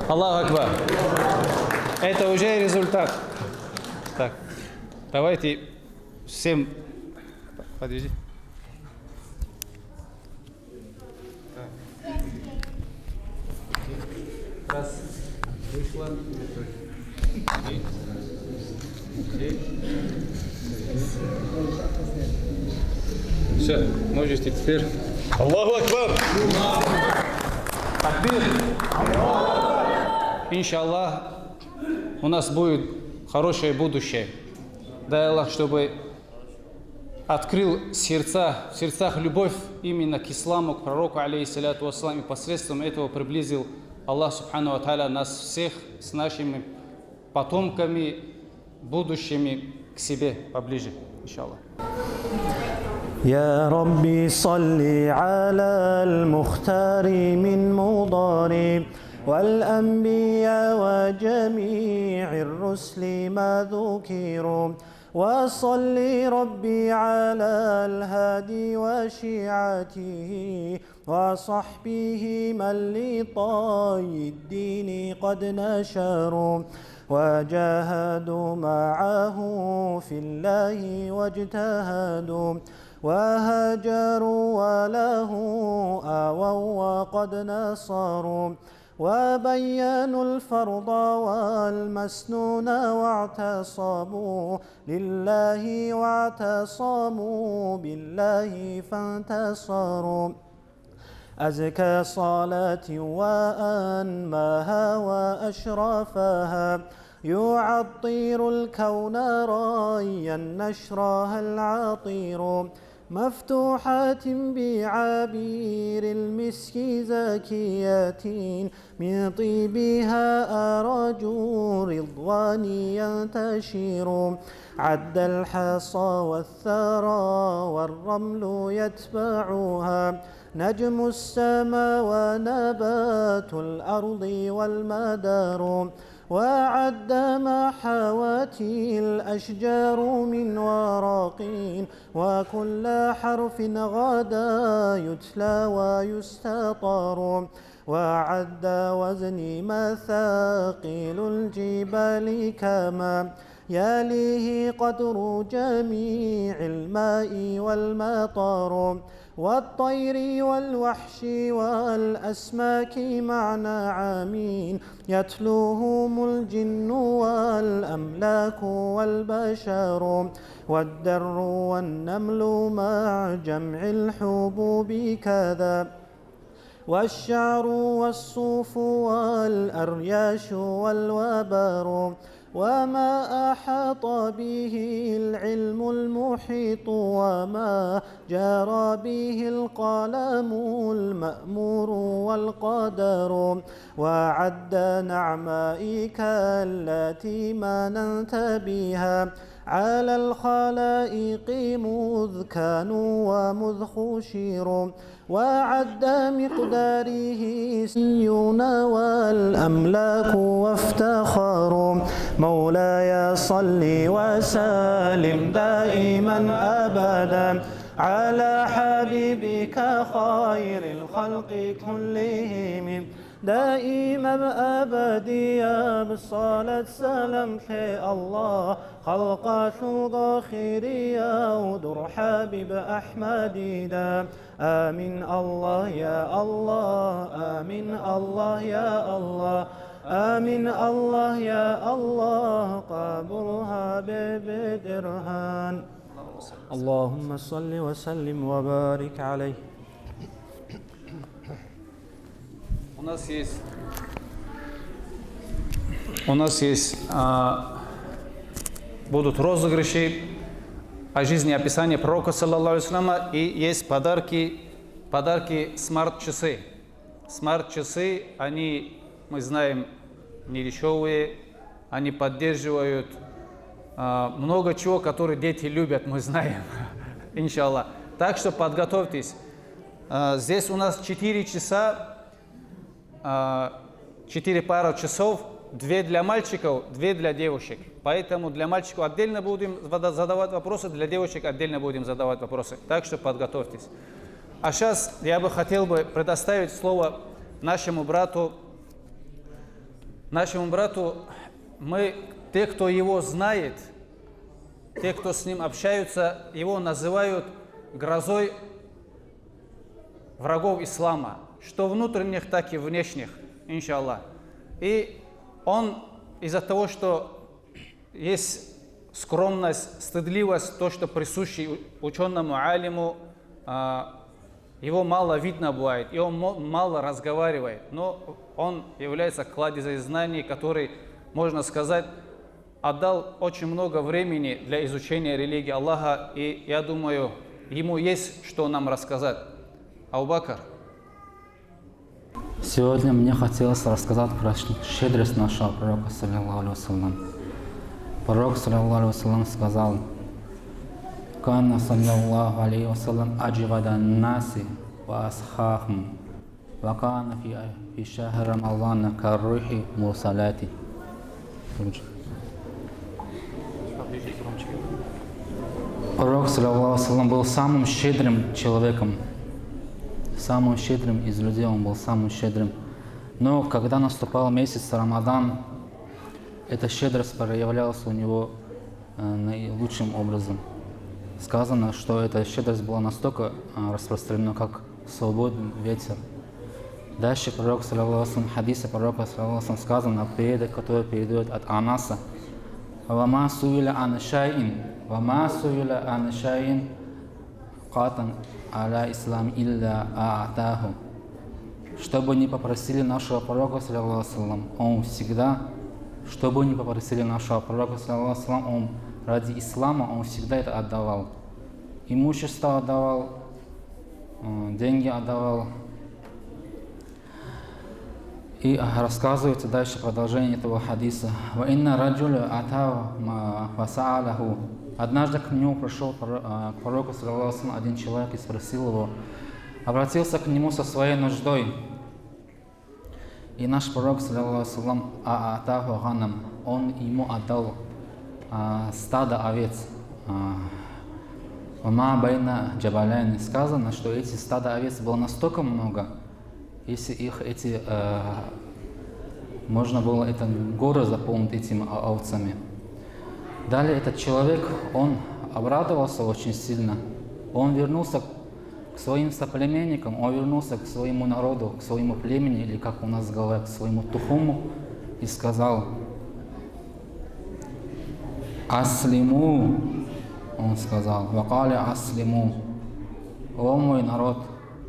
Аллаху Акбар. Это уже результат. Так, давайте всем... Подожди. Раз. Вышло. Все, можете теперь. Аллаху Акбар! Такбир! Иншаллах, у нас будет хорошее будущее. Дай Аллах, чтобы открыл в сердцах любовь именно к исламу, к пророку, алейхиссаляту вассалам, и посредством этого приблизил Аллах Субхану ва Тааля нас всех с нашими потомками, будущими к себе поближе, иншаллах. يا ربي صل على المختار من مضار والأنبياء وجميع الرسل ما ذكروا وصل ربي على الهادي وشيعته وصحبه من لطي الدين قد نشروا وجاهدوا معه في الله واجتهدوا وهاجروا وله آووا وقد نصروا وبينوا الفرض والمسنون واعتصموا لله واعتصموا بالله فانتصروا أزكى صلاة وأنماها وأشرفها يعطر الكون رايا نشرها العطير مفتوحات بعبير المسك زكيات من طيبها أراج رضوان ينتشر عد الحصى والثرى والرمل يتبعها نجم السماء ونبات الأرض والمدار وعد ما حواتي الأشجار من ورق وكل حرف غدا يتلى ويستطر وعد وزن مثاقيل الجبال كما يليه قدر جميع الماء والمطر والطير والوحش والأسماك مع نعامين يتلوهم الجن والأملاك والبشر والدر والنمل مع جمع الحبوب كذا والشعر والصوف والأرياش والوبر وما أحاط به العلم المحيط وما جرى به القلم المأمور والقدر وعد نعمائك التي مننت بها على الخلائق مذ كانوا ومذ خشروا وعد مقداره سيون والأملاك وافتخروا مولاي صل وسلم دائما أبدا على حبيبك خير الخلق كلهم دائما أبديا بالصلاة سلام في الله خلقات ضاخريا ودر حبيب أحمد دا آمين الله يا الله آمين الله يا الله آمين الله يا الله قبرها ببدرهان اللهم صل وسلم وبارك عليه. У нас есть будут розыгрыши о жизни, описание пророка, саллаллаху алейхи вассаляма, и есть подарки смарт-часы. Смарт-часы, они, мы знаем, не дешевые, они поддерживают много чего, которые дети любят, мы знаем, иншаллах. Так что подготовьтесь. Здесь у нас 4 часа, 4 пары часов, 2 для мальчиков, 2 для девушек. Поэтому для мальчиков отдельно будем задавать вопросы, для девушек отдельно будем задавать вопросы. Так что подготовьтесь. А сейчас я бы хотел предоставить слово нашему брату. Мы, те, кто его знает, те, кто с ним общаются, его называют грозой врагов ислама, что внутренних, так и внешних, иншаллах. И он из-за того, что есть скромность, стыдливость, то, что присуще ученому алиму, его мало видно бывает, и он мало разговаривает, но он является кладезем знаний, который, можно сказать, отдал очень много времени для изучения религии Аллаха, и я думаю, ему есть что нам рассказать. Абу-Бакр. Сегодня мне хотелось рассказать про щедрость нашего пророка, саллиллаху алейхи вассалям. Пророк, саллиллаху алейхи вассалям, сказал: «Канна, саллиллаху алейхи вассалям, аджвадан наси ва асхахм, ва канна фи шахр рамазана каррухи мурсалати». Пророк, саллиллаху алейхи вассалям, был самым щедрым человеком, самым щедрым из людей, он был самым щедрым. Но когда наступал месяц Рамадан, эта щедрость проявлялась у него наилучшим образом. Сказано, что эта щедрость была настолько распространена, как свободный ветер. Дальше пророк, саллиллаху алейхи вассалям, хадисе пророка, саллиллаху алейхи вассалям, сказано, передок, который передает от Анаса: «Вама суиля ан шайин катан аля ислам илля аатаху». Что бы ни попросили нашего пророка, саллиллаху алейхи вассалям, он всегда, что бы ни попросили нашего пророка, саллиллаху алейхи вассалям, он ради ислама, он всегда это отдавал. Имущество отдавал, деньги отдавал. И рассказывается дальше продолжение этого хадиса. Однажды к нему пришел к пророку, саллиллаху алейхи вассалям, один человек и спросил его, обратился к нему со своей нуждой. И наш пророк, саллиллаху алейхи вассалям, он ему отдал стадо овец. Сказано, что эти стада овец было настолько много, если их можно было это горы заполнить этими овцами. Далее этот человек, он обрадовался очень сильно. Он вернулся к своим соплеменникам, он вернулся к своему народу, к своему племени, или как у нас говорят, к своему тухуму, и сказал: «Аслиму», он сказал, «Вакали аслиму», «О мой народ,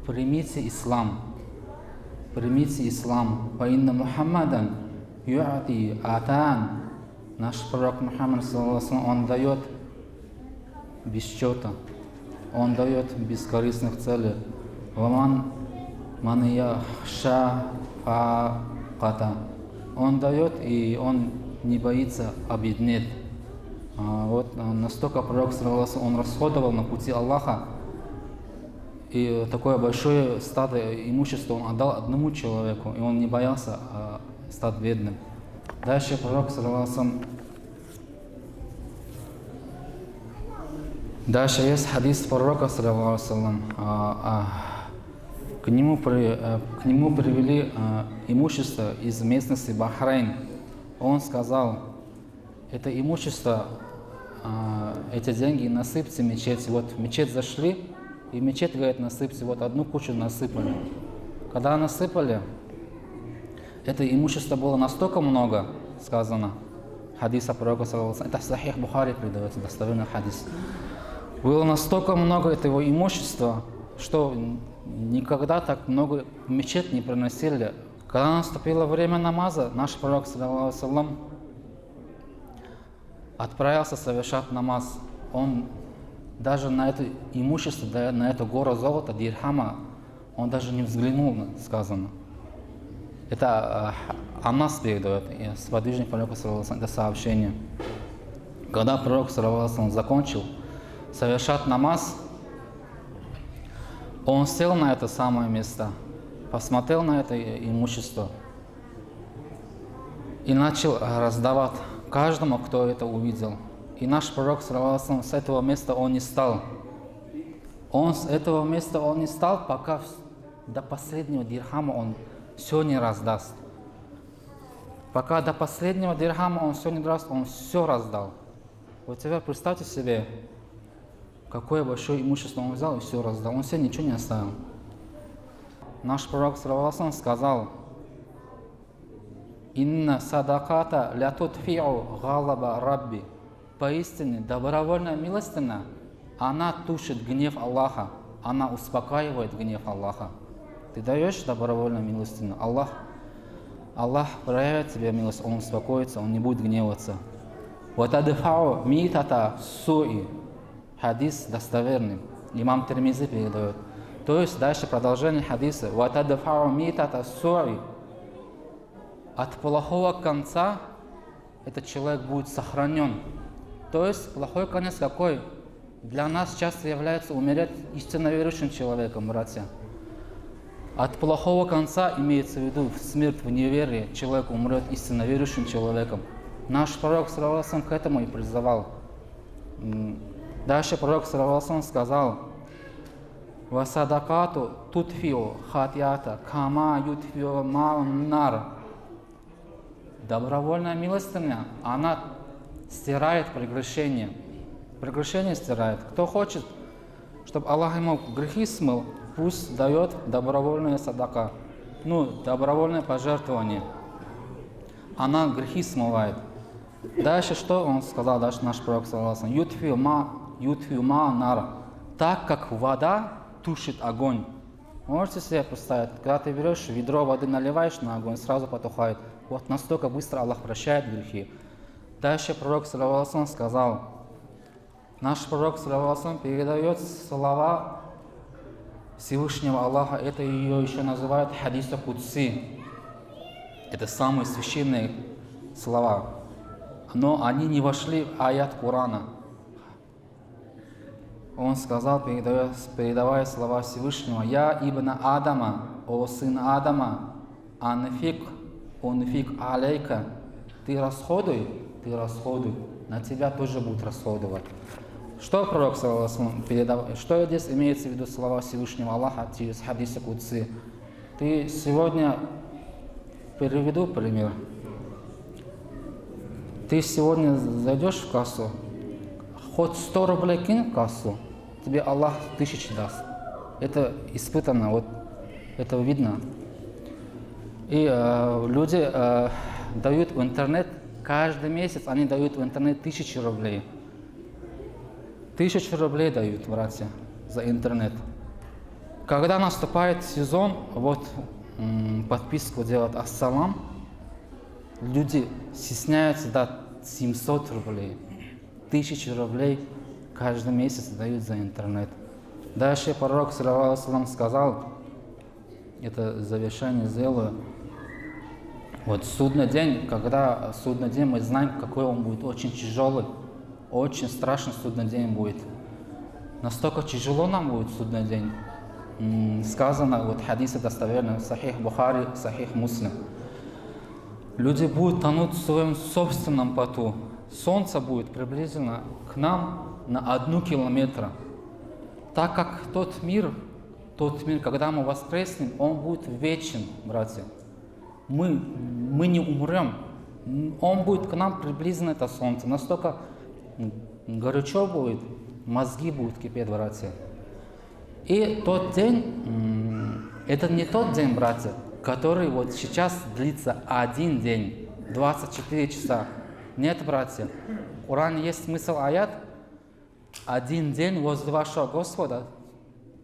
примите ислам, примите ислам, фаинна Мухаммадан юати атан». Наш пророк Мухаммад, саллаллаху алейхи вассалям, он дает без счета, он дает без корыстных целей. «Ваман манияхша факата». Он дает, и он не боится обеднеть. Вот настолько пророк, саллаллаху алейхи вассалям, он расходовал на пути Аллаха, и такое большое стадо имущества он отдал одному человеку, и он не боялся стать бедным. Дальше пророк, саллаллаху алейхи вассалям, дальше есть хадис пророка, саллаллаху алейхи вассалям, к нему привели имущество из местности Бахрейн. Он сказал: это имущество, эти деньги насыпьте мечеть. Вот в мечеть зашли, и мечеть, говорит, насыпьте, вот одну кучу насыпали. Когда насыпали, это имущество было настолько много, сказано, хадиса пророка, саллаллаху алейхи вассалям, это Сахих Бухари передается, достоверный хадис. Было настолько много этого имущества, что никогда так много в мечеть не приносили. Когда наступило время намаза, наш пророк, саллаллаху алейхи вассалям, отправился совершать намаз. Он даже на это имущество, на эту гору золота, дирхама, он даже не взглянул, сказано. Это Анас передает, сподвижник пророка, саллаллаху алейхи вассалям, это сообщение. Когда пророк, саллаллаху алейхи вассалям, закончил совершать намаз, он сел на это самое место, посмотрел на это имущество и начал раздавать каждому, кто это увидел. И наш пророк, саллаллаху алейхи вассалям, с этого места он не стал. Он с этого места он не стал, пока до последнего дирхама он все не раздаст. Пока до последнего дирхама он все не даст, он все раздал. Вот теперь представьте себе, какое большое имущество он взял и все раздал. Он себе ничего не оставил. Наш пророк, саллаллаху алейхи вассалям, сказал: «Инна садаката ля тутфиу галаба рабби». Поистине, добровольная милостина, она тушит гнев Аллаха, она успокаивает гнев Аллаха. Ты даешь добровольную милостину, Аллах проявит тебе милость, Он успокоится, Он не будет гневаться. «Ватадфау митата суи». Хадис достоверный. Имам Тирмизи передает. То есть дальше продолжение хадиса. «Ватадфау митата суи». От плохого конца этот человек будет сохранен. То есть плохой конец какой? Для нас часто является умереть истинно верующим человеком, братья. От плохого конца имеется в виду смерть в неверии, человек умрет истинно верующим человеком. Наш пророк ﷺ к этому и призывал. Дальше пророк ﷺ сказал: «Васадакату тутфиу хатията кама ютфиу мауннар». Добровольная милостыня, она стирает прегрешение. Прегрешение стирает. Кто хочет, чтобы Аллах ему грехи смыл, пусть дает добровольное садака, добровольное пожертвование. Она грехи смывает. Дальше что он сказал, дальше наш пророк саллаллаху алейхи ва саллям? Ютфиу ма нар. Так как вода тушит огонь. Можете себе представить, когда ты берешь ведро воды, наливаешь на огонь, сразу потухает. Вот настолько быстро Аллах прощает грехи. Дальше пророк саллаллаху алейхи ва саллям сказал, наш пророк саллаллаху алейхи ва саллям передает слова Всевышнего Аллаха, это ее еще называют хадиса кудси. Это самые священные слова. Но они не вошли в аят Корана. Он сказал, передавая слова Всевышнего: «Я ибн Адама, о сын Адама, анфик алейка». Ты расходуй, на тебя тоже будут расходовать. Что пророк передавал? Что здесь имеется в виду слова Всевышнего Аллаха через хадиса кудси? Ты сегодня, приведу пример. Ты сегодня зайдешь в кассу, хоть 100 рублей кинь в кассу, тебе Аллах 1000 даст. Это испытано, вот это видно. И люди дают в интернет, каждый месяц они дают в интернет 1000 рублей. 1000 рублей дают, братья, за интернет. Когда наступает сезон, вот подписку делать ассалам, люди стесняются дать 700 рублей. 1000 рублей каждый месяц дают за интернет. Дальше пророк саллаллаху алейхи ва саллям сказал, это завершение сделаю. Вот судный день, когда судный день, мы знаем, какой он будет, очень тяжелый, очень страшный судный день будет. Настолько тяжело нам будет судный день. Сказано, вот хадисы достоверны, Сахих Бухари, Сахих Муслим. Люди будут тонуть в своем собственном поту. Солнце будет приблизительно к нам на 1 километр. Так как тот мир, когда мы воскреснем, он будет вечен, братья. Мы не умрем. Он будет к нам приблизно, это солнце. Настолько горячо будет, мозги будут кипеть, братья. И тот день, это не тот день, братья, который вот сейчас длится 1 день, 24 часа. Нет, братья. В Коране есть смысл аят: 1 день возле вашего Господа,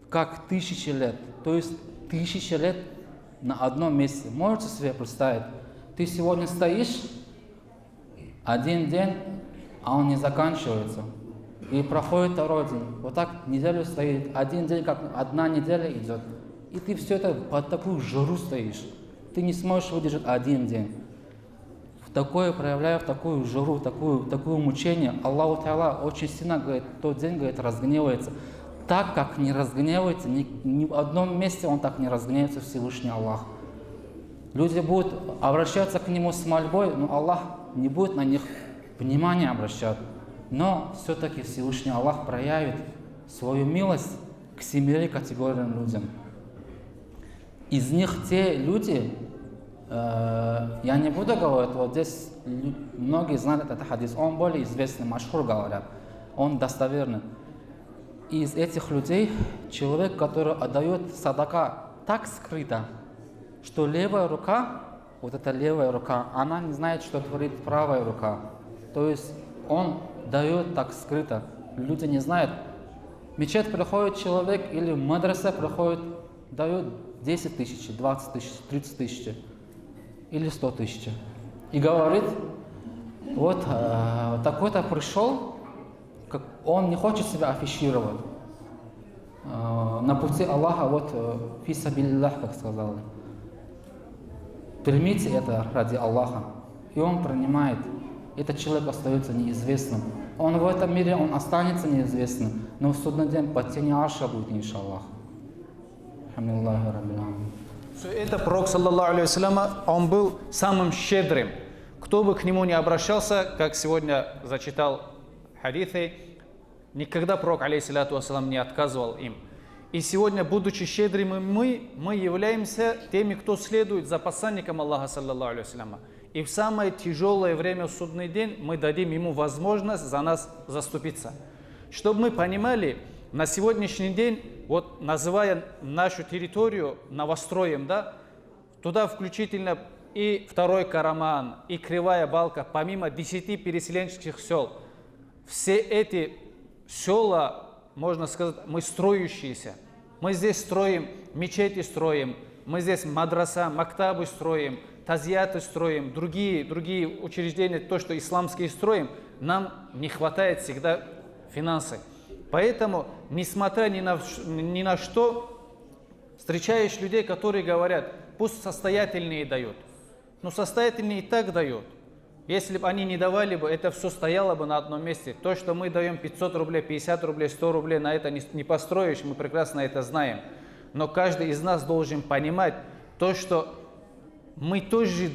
как 1000 лет. То есть 1000 лет на одном месте. Можете себе представить? Ты сегодня стоишь 1 день, а он не заканчивается. И проходит 2 день. Вот так неделю стоит. 1 день, как 1 неделя идет. И ты все это под такую жару стоишь. Ты не сможешь выдержать 1 день. Проявляя в такую жару, такое мучение, Аллаху Та'аля очень сильно, говорит, тот день, говорит, разгневается. Так как не разгневается, ни в одном месте он так не разгневается, Всевышний Аллах. Люди будут обращаться к нему с мольбой, но Аллах не будет на них внимания обращать. Но все-таки Всевышний Аллах проявит свою милость к 7 категориям людям. Из них те люди, я не буду говорить, вот здесь многие знают этот хадис, он более известный, машхур говорят, он достоверный. Из этих людей человек, который отдает садака так скрыто, что левая рука вот эта левая рука, она не знает, что творит правая рука. То есть он дает так скрыто. Люди не знают. В мечеть приходит человек или в мадресе приходит, дает 10 тысяч, 20 тысяч, 30 тысяч или 100 тысяч. И говорит, вот такой-то пришел, как он не хочет себя афишировать. На пути Аллаха, вот фи сабилиллах, как сказали. Примите это ради Аллаха. И он принимает. Этот человек остается неизвестным. Он в этом мире, он останется неизвестным, но в судный день под тенью арша будет, иншаллах. Все это пророк, саллаллаху алейхи вассаляма, он был самым щедрым. Кто бы к нему не обращался, как сегодня зачитал хадисы, никогда пророк, алейхиссалату вассалам, не отказывал им. И сегодня, будучи щедрыми, мы являемся теми, кто следует за посланником Аллаха, саллаллаху алейхи вассаляма. И в самое тяжелое время, в судный день, мы дадим ему возможность за нас заступиться. Чтобы мы понимали, на сегодняшний день, вот называя нашу территорию новостроем, да, туда включительно и второй Караман, и Кривая Балка, помимо 10 переселенческих сел, все эти села, можно сказать, мы строящиеся. Мы здесь строим, мечети строим, мы здесь мадраса, мактабы строим, тазияты строим, другие учреждения, то, что исламские строим, нам не хватает всегда финансов. Поэтому, несмотря ни на что, встречаешь людей, которые говорят, пусть состоятельные дают. Но состоятельные и так дают. Если бы они не давали бы, это все стояло бы на одном месте. То, что мы даем 500 рублей, 50 рублей, 100 рублей, на это не построишь, мы прекрасно это знаем. Но каждый из нас должен понимать то, что мы тоже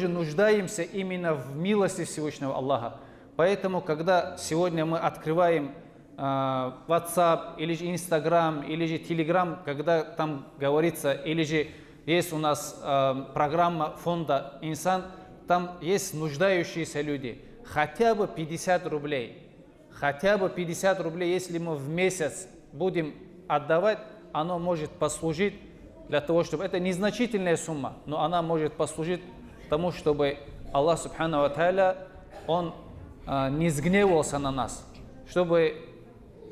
нуждаемся именно в милости Всевышнего Аллаха. Поэтому, когда сегодня мы открываем WhatsApp, или же Instagram, или же Telegram, когда там говорится, или же есть у нас программа фонда «Инсан», там есть нуждающиеся люди. Хотя бы 50 рублей. Хотя бы 50 рублей, если мы в месяц будем отдавать, оно может послужить для того, чтобы... Это незначительная сумма, но она может послужить тому, чтобы Аллах, субхану ва тааля, Он не сгневался на нас, чтобы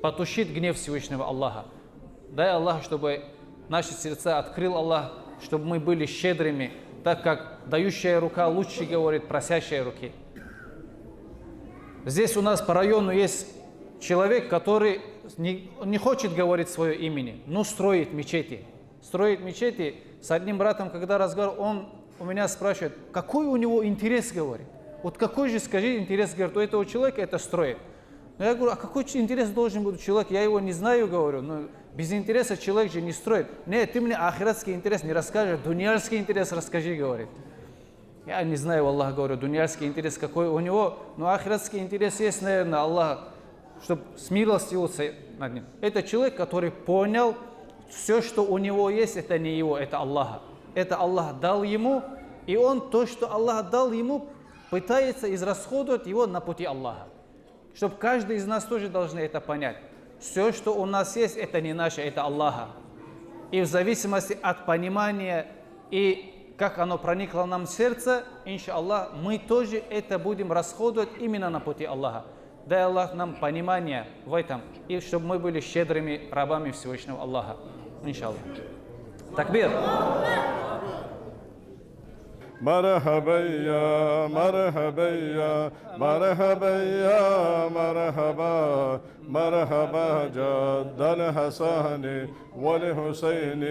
потушить гнев Всевышнего Аллаха. Дай Аллах, чтобы наши сердца открыл Аллах, чтобы мы были щедрыми, так как дающая рука лучше говорит просящей руки. Здесь у нас по району есть человек, который не хочет говорить свое имени, но строит мечети. Строит мечети. С одним братом, когда разговаривал, он у меня спрашивает, какой у него интерес, говорит. Вот какой же, скажи, интерес, говорит, у этого человека это строит. Но я говорю, а какой интерес должен быть у человека? Я его не знаю, говорю, но без интереса человек же не строит. Нет, ты мне ахиратский интерес не расскажешь, дуньярский интерес расскажи, говорит. Я не знаю, Аллах, говорю, дуньярский интерес какой у него, но ахиратский интерес есть, наверное, Аллах, чтобы смилостивился над ним. Это человек, который понял, все, что у него есть, это не его, это Аллах. Это Аллах дал ему, и он то, что Аллах дал ему, пытается израсходовать его на пути Аллаха. Чтобы каждый из нас тоже должны это понять. Все, что у нас есть, это не наше, это Аллаха. И в зависимости от понимания и как оно проникло в нам в сердце, иншаллах, мы тоже это будем расходовать именно на пути Аллаха. Дай Аллах нам понимание в этом, и чтобы мы были щедрыми рабами Всевышнего Аллаха. Иншаллах. Такбир. مرحبا يا مرحبا يا مرحبا يا مرحبا مرحبا جد الحسن والحسين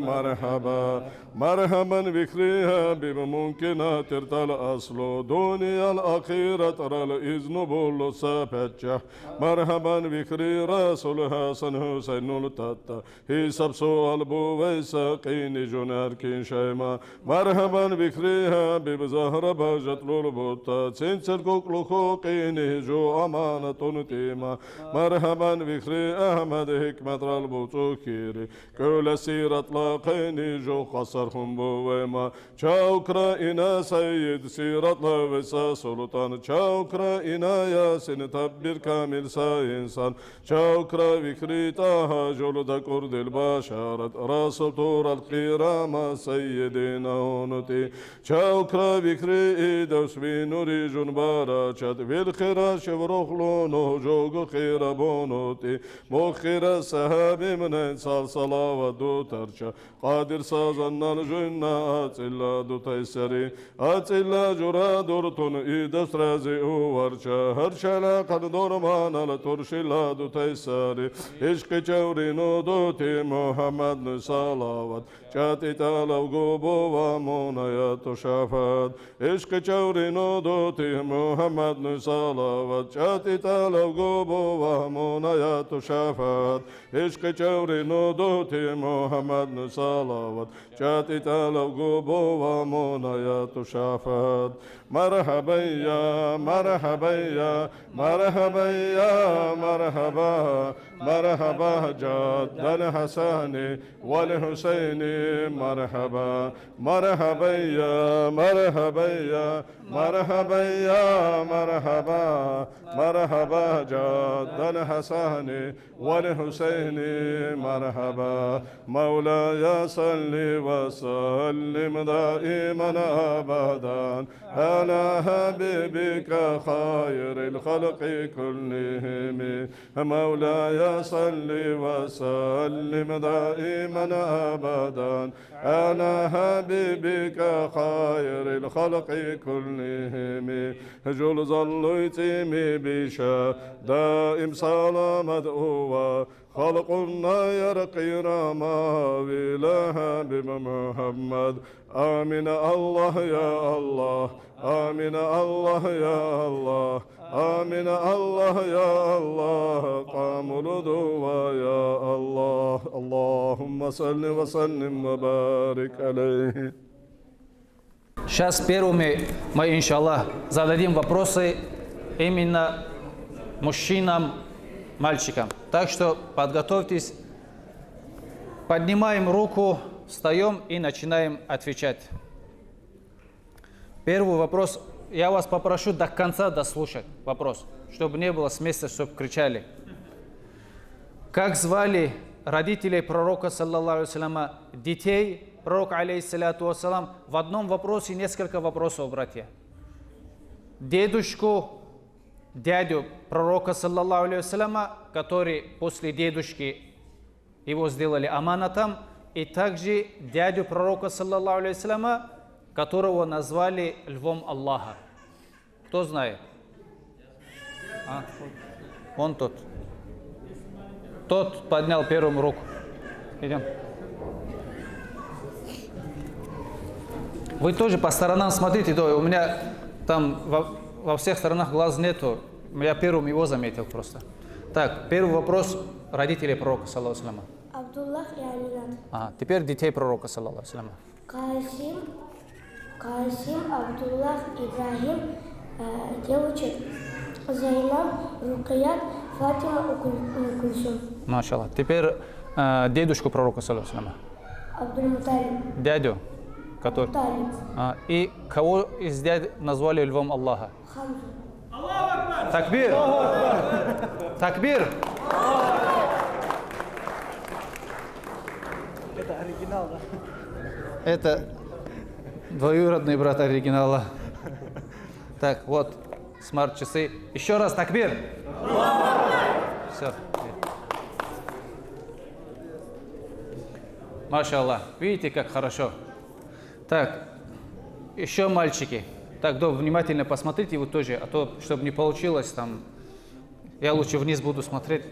مرحبا مرحبا بكريها بممكنات ارتل أصل دنيا الأخيرة ترى الإذن بول سابتشة مرحبا بكري رسول حسن حسين التتا هي سبسو البو ويساقين جنار كين شيما مرحبا بكريها ببزهر باجت لولبوتا تنسل كوكلو كوكين جو أمانة تيما مرحبا بخري أحمد حكمة البوتوكيري كل سيرة لاقيني جو خسرهم بوما شاوكرا إنا سيد سيرة لوسا سلطان شاوكرا إنا ياسين تبير كامل سا إنسان شاوكرا بخري تاها جلد كرد البشارة رسول طور القرامة سيدنا هونتي شاوكرا بخري دوس بنوري جنبارا شد بالخيرا شبرخلو نهجوغ خيرا بونوتي مخيرا سهابي من انسال صلاة دو ترشا قادر سازنان جنة أتلا دو تيسري أتلا جرا دورتون إيدس رازي ورشا هرشا لقد دورمان لترشي لا دو تيسري عشق جورينو دوتي محمد نصلاوات شاتي تالو قوبو وامونا يا تشافات عشق جورينو دوتي محمد نصلاوات شاتي تالو قوبو وامونا يا تشافات عشق جورينو دوتي محمد نصلاوات شاتي تالو قوبو وامونا يا تشافات مرحبا يا مرحبا يا مرحبا يا مرحبا مرحبا جدا حسن والحسين مرحبا مرحبا يا مرحبا يا مرحبا يا مرحبا مرحبا جدا حسن والحسين مرحبا مولاي صل وسلم دائما ابدا على حبيبك خير الخلق كلهم مولاي صل وسلم دائما ابدا على حبيبك خير الخلق كلهم جل ظليتي بشا دائم سلامة هو خلقنا يرقي رما بلا بمحمد آمين الله يا الله آمين الله يا الله آمين الله يا الله قام الدوا يا الله اللهم صل وسلم وبارك عليه. Сейчас первыми мы, иншаллах, зададим вопросы именно мужчинам, мальчикам. Так что подготовьтесь, поднимаем руку, встаем и начинаем отвечать. Первый вопрос, я вас попрошу до конца дослушать вопрос, чтобы не было с места, чтобы кричали. Как звали родителей пророка, саллаллаху алейхи детей пророка, алейхиссалату вассалам? В одном вопросе несколько вопросов, братья. Дедушку, дядю пророка, саллаллаху алейхи, который после дедушки его сделали аманатом, и также дядю пророка, саллаллаху алейхи, которого назвали львом Аллаха. Кто знает? Он тот. Тот поднял первым руку. Идем. Вы тоже по сторонам смотрите. У меня там во всех сторонах глаз нету. Я первым его заметил просто. Так, первый вопрос родителей пророка, саллаллаху алейхи. Абдуллах и Аминат. Теперь детей пророка, саллаллаху алейхи. Касим, Абдуллах, Ибрахим, девочек Зайнаб, Рукаят, Фатима, Кульсум. Машаллах. Теперь дедушку пророка, саллаллаху алейхи. Абдул-Муталиб. Дядю, который... И кого из дядь назвали львом Аллаха? Хамзу. Такбир! Такбир! Это оригинал, да? Это двоюродный брат оригинала. Так, вот, смарт-часы. Еще раз такбир! Все. Машаллах. Видите, как хорошо. Так, еще мальчики. Так, да, внимательно посмотрите вы тоже, а то, чтобы не получилось там, я лучше вниз буду смотреть.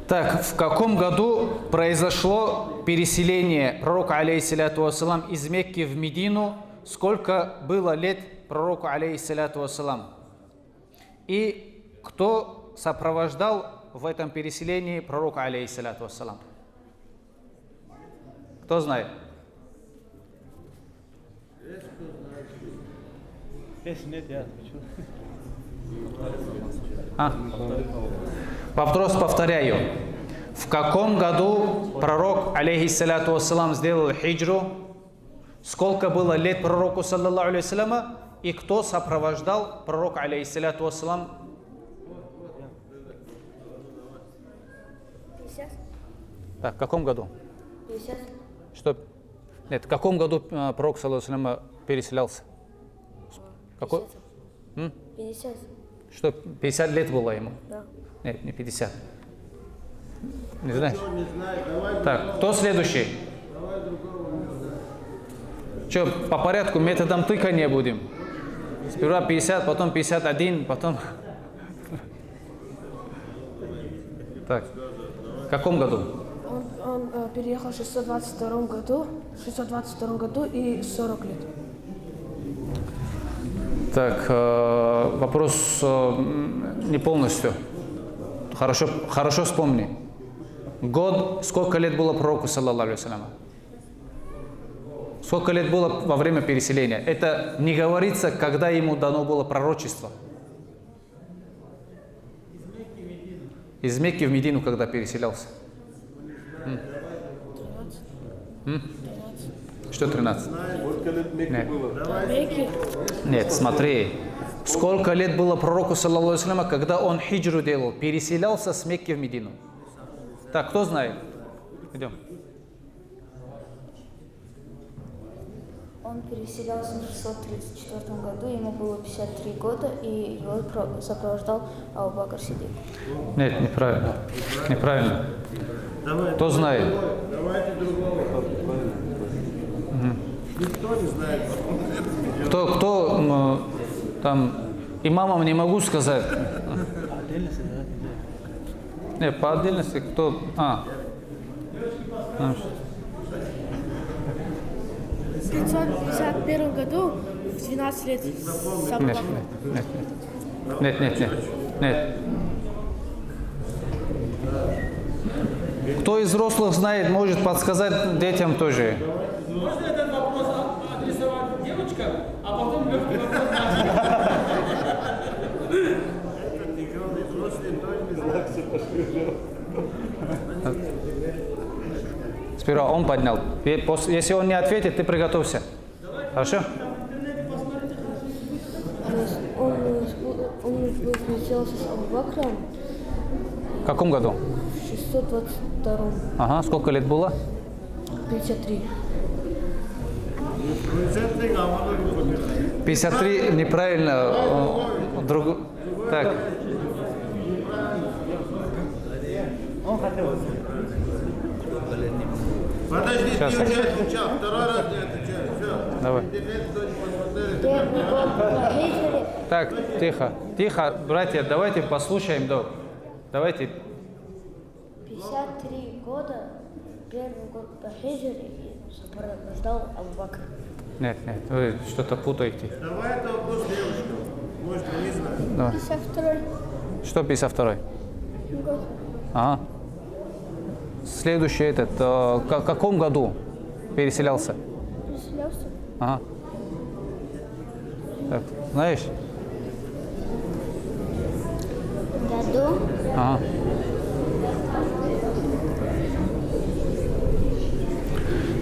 Так, в каком году произошло переселение пророка, алейхиссалату вассалам, из Мекки в Медину? Сколько было лет пророку, алейхиссалату вассалам? И кто сопровождал в этом переселении пророка, алейхиссалату вассалам? Кто знает? Нет, я отвечу. Вопрос повторяю. В каком году пророк, алейхиссалату вассалам, сделал хиджру? Сколько было лет пророку, саллаллаху алейхи вассаляма? И кто сопровождал пророка, алейхиссалату вассалам? 50. Так, в каком году? 50. Что? Нет, в каком году пророк, саллаллаху алейхи вассалям, переселялся? Какой? 50. Что, 50 лет было ему? Да. Нет, не 50. Не знаешь? Так, кто следующий? Что, по порядку, методом тыкания будем? Сперва 50, потом 51, потом... Так, в каком году? Он переехал в 622 году и 40 лет. Так, вопрос не полностью. Хорошо вспомни. Год, сколько лет было пророку, саллаллаху алейхи вассалям? Сколько лет было во время переселения? Это не говорится, когда ему дано было пророчество. Из Мекки в Медину, когда переселялся. Что 13? Сколько лет Мекки было? Нет, смотри. Сколько лет было пророку, саллаллаху алейхи вассалям, когда он хиджру делал, переселялся с Мекки в Медину? Так, кто знает? Идем. Он переселялся в 634 году, ему было 53 года, и его сопровождал Абу Бакр Сиддик. Нет, неправильно. Неправильно. Кто знает? Давайте другого. Никто не знает. Кто там, имамам не могу сказать. Нет, по отдельности кто... В 551 году в 12 лет с Абу Бакром. Нет. Кто из взрослых знает, может подсказать детям тоже. Можно этот вопрос адресовать девочкам, а потом легкий вопрос Сперва он поднял. Если он не ответит, ты приготовься. Хорошо? Он встречался с Абу Бакром В каком году? в 622. Ага, сколько лет было? 53. 53 неправильно. Так. Он хотел. Подожди, Сейчас. ты уже отвечал, второй раз не отвечаешь. Все. Давай. Так, тихо, братья, давайте послушаем, давайте. 53 года, первый год по хиджре, и сопровождал Абу Бакр. Нет, вы что-то путаете. Давай это вопрос девушкам. Может, не знаю. Давай. 52 Что 52-й? год. Ага. Следующий в каком году переселялся? Переселялся. Ага. Так, знаешь? Году. Ага.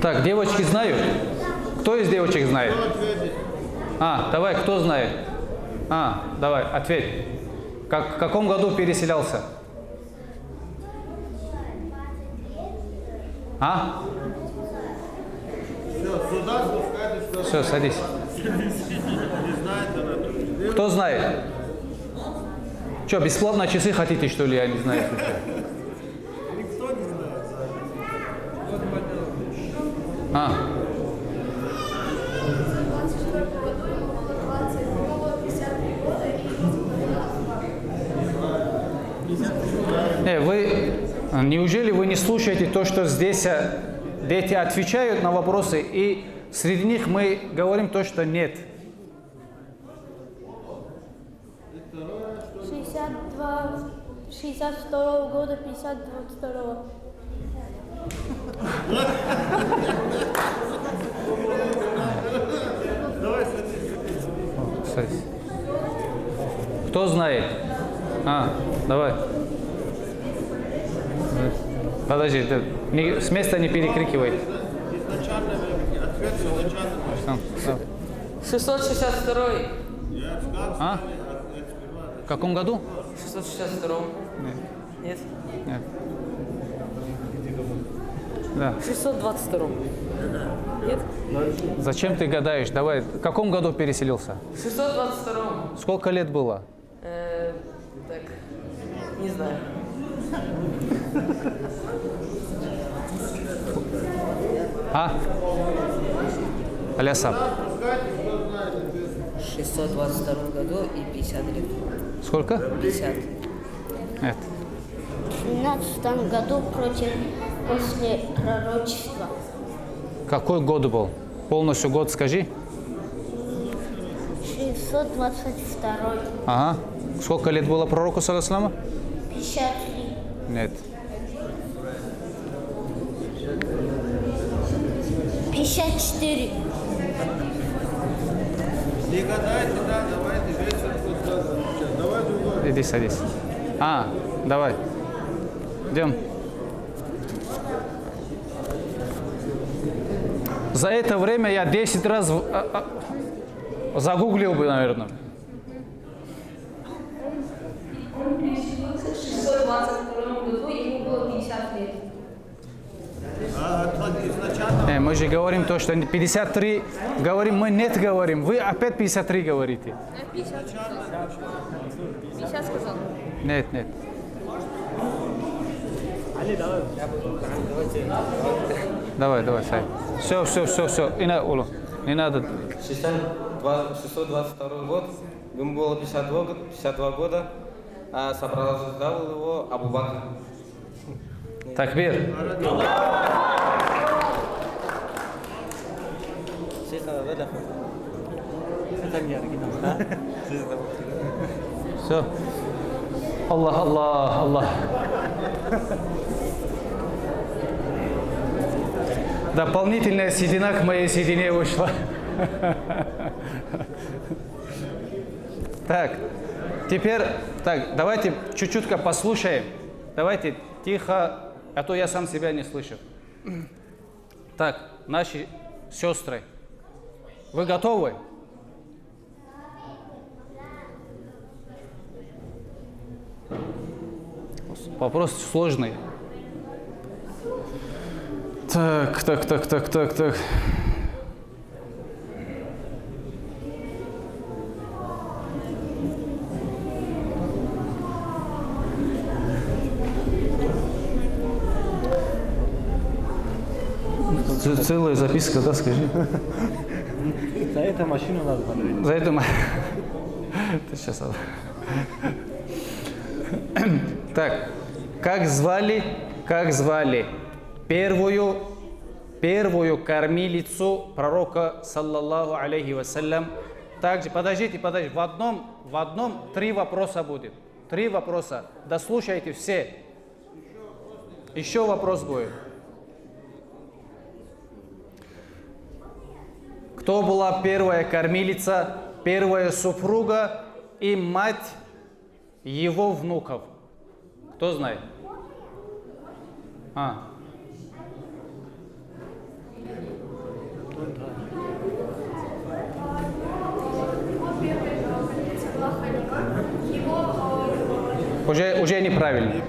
Так, девочки знают? Кто из девочек знает? Давай, кто знает? Давай, ответь. В каком году переселялся? Все, сюда спускайтесь. Все, садись. Не знает она. Кто знает? Что, бесплатно часы хотите, что ли? Я не знаю. Никто не знает. Неужели вы не слушаете то, что здесь дети отвечают на вопросы, и среди них мы говорим то, что нет? 62 года, 52. Давай Садись. Кто знает? Давай. Подожди, с места не перекрикивай. Изначально ответ изначально. 662. В каком году? 662. Нет? Нет. Да. 622. Нет? Зачем ты гадаешь? Давай, в каком году переселился? 622. Сколько лет было? Так, не знаю. Алясап. В 622 году и 50 лет. Сколько? 50. Нет. В 12 году после пророчества. Какой год был? Полностью год скажи. 622. Ага. Сколько лет было пророку, саллаллаху? 53. Нет. 54. Не гадайте, да, давайте вечер. Давай другой. Иди садись. Давай. Идем. За это время я 10 раз загуглил бы, наверное. В 622 году ему было 50 лет. Изначально. Мы же говорим то, что 53 говорим, мы нет говорим. Вы опять 53 говорите. 50 сказал. Нет. Давай, Сай. Все. И на Улу. Не надо. 622 год, ему было 52 года, а сопровождал его Абу Бакр. Такбир. Все. Аллах. Дополнительная седина к моей седине вышла. Так, теперь, давайте чуть-чуть послушаем. Давайте тихо, а то я сам себя не слышу. Так, наши сестры, вы готовы? Вопрос сложный. Так. Целая записка, да, скажи? За это машину надо подарить. За это Ты сейчас... Так, как звали первую кормилицу пророка, саллаллаху алейхи вассалям? Также, подождите, в одном 3 вопроса будет. 3 вопроса. Дослушайте все. Еще вопрос будет. Кто была первая кормилица, первая супруга и мать его внуков? Кто знает? Уже неправильно.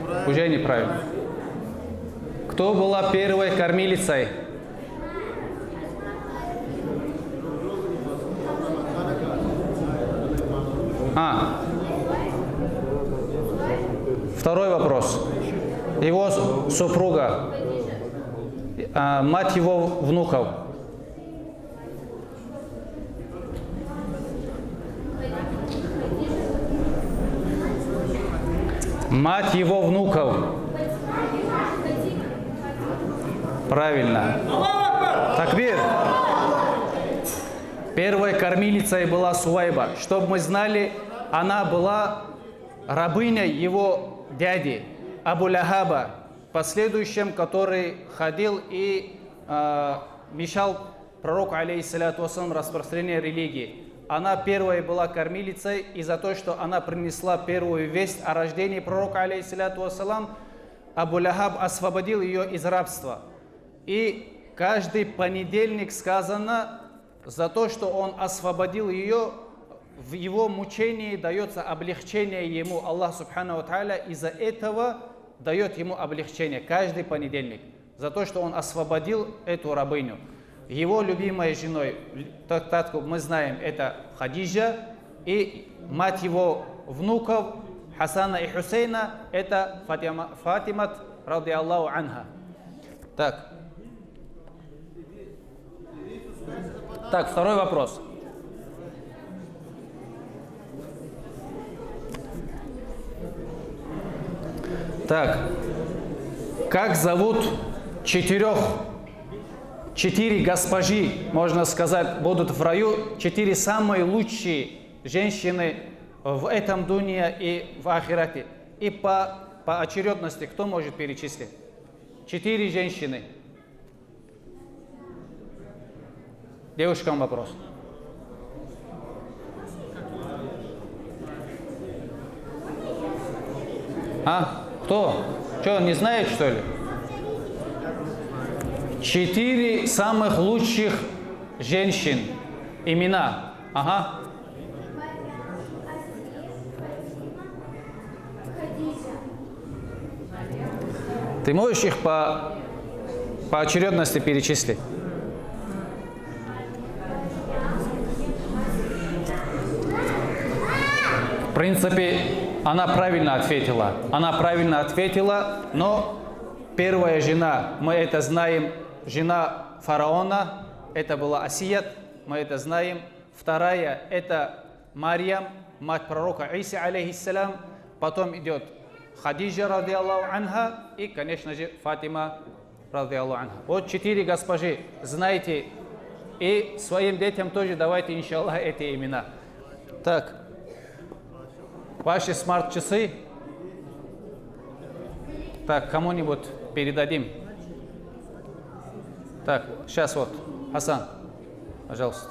Кто была первой кормилицей? Второй вопрос. Его супруга, мать его внуков. Мать его внуков. Правильно. Такбир. Первой кормилицей была Суайба. Чтобы мы знали, она была рабыней его дяди Абу Лахаба, последующим, который ходил и мешал пророку, алейхиссалату вассалам, распространение религии. она первая была кормилицей, и за то, что она принесла первую весть о рождении пророка, алейхиссалату вассалам, Абу Лахаб освободил ее из рабства. И каждый понедельник сказано, за то, что он освободил ее, в его мучении дается облегчение ему. Аллах Субхану ва Тааля из-за этого дает ему облегчение каждый понедельник. За то, что он освободил эту рабыню. Его любимой женой, так мы знаем, это Хадиджа, и мать его внуков Хасана и Хусейна, это Фатимат, ради Аллаху анха. Так, второй вопрос. Так, как зовут четыре госпожи, можно сказать, будут в раю, 4 самые лучшие женщины в этом дуне и в ахирате. И по очередности, кто может перечислить? 4 женщины. Девушкам вопрос. Кто? Что, не знает, что ли? 4 самых лучших женщин. Имена. Ага. Ты можешь их по очередности перечислить? В принципе, она правильно ответила, но первая жена, мы это знаем, жена фараона, это была Асият, мы это знаем. Вторая, это Марьям, мать пророка Иса, алейхиссалям. Потом идет Хадиджа, ради Аллаху анха, и, конечно же, Фатима, ради Аллаху анха. Вот 4 госпожи, знаете, и своим детям тоже давайте, иншаллах, эти имена. Так, ваши смарт-часы. Так, кому-нибудь передадим. Так, сейчас вот, Хасан, пожалуйста.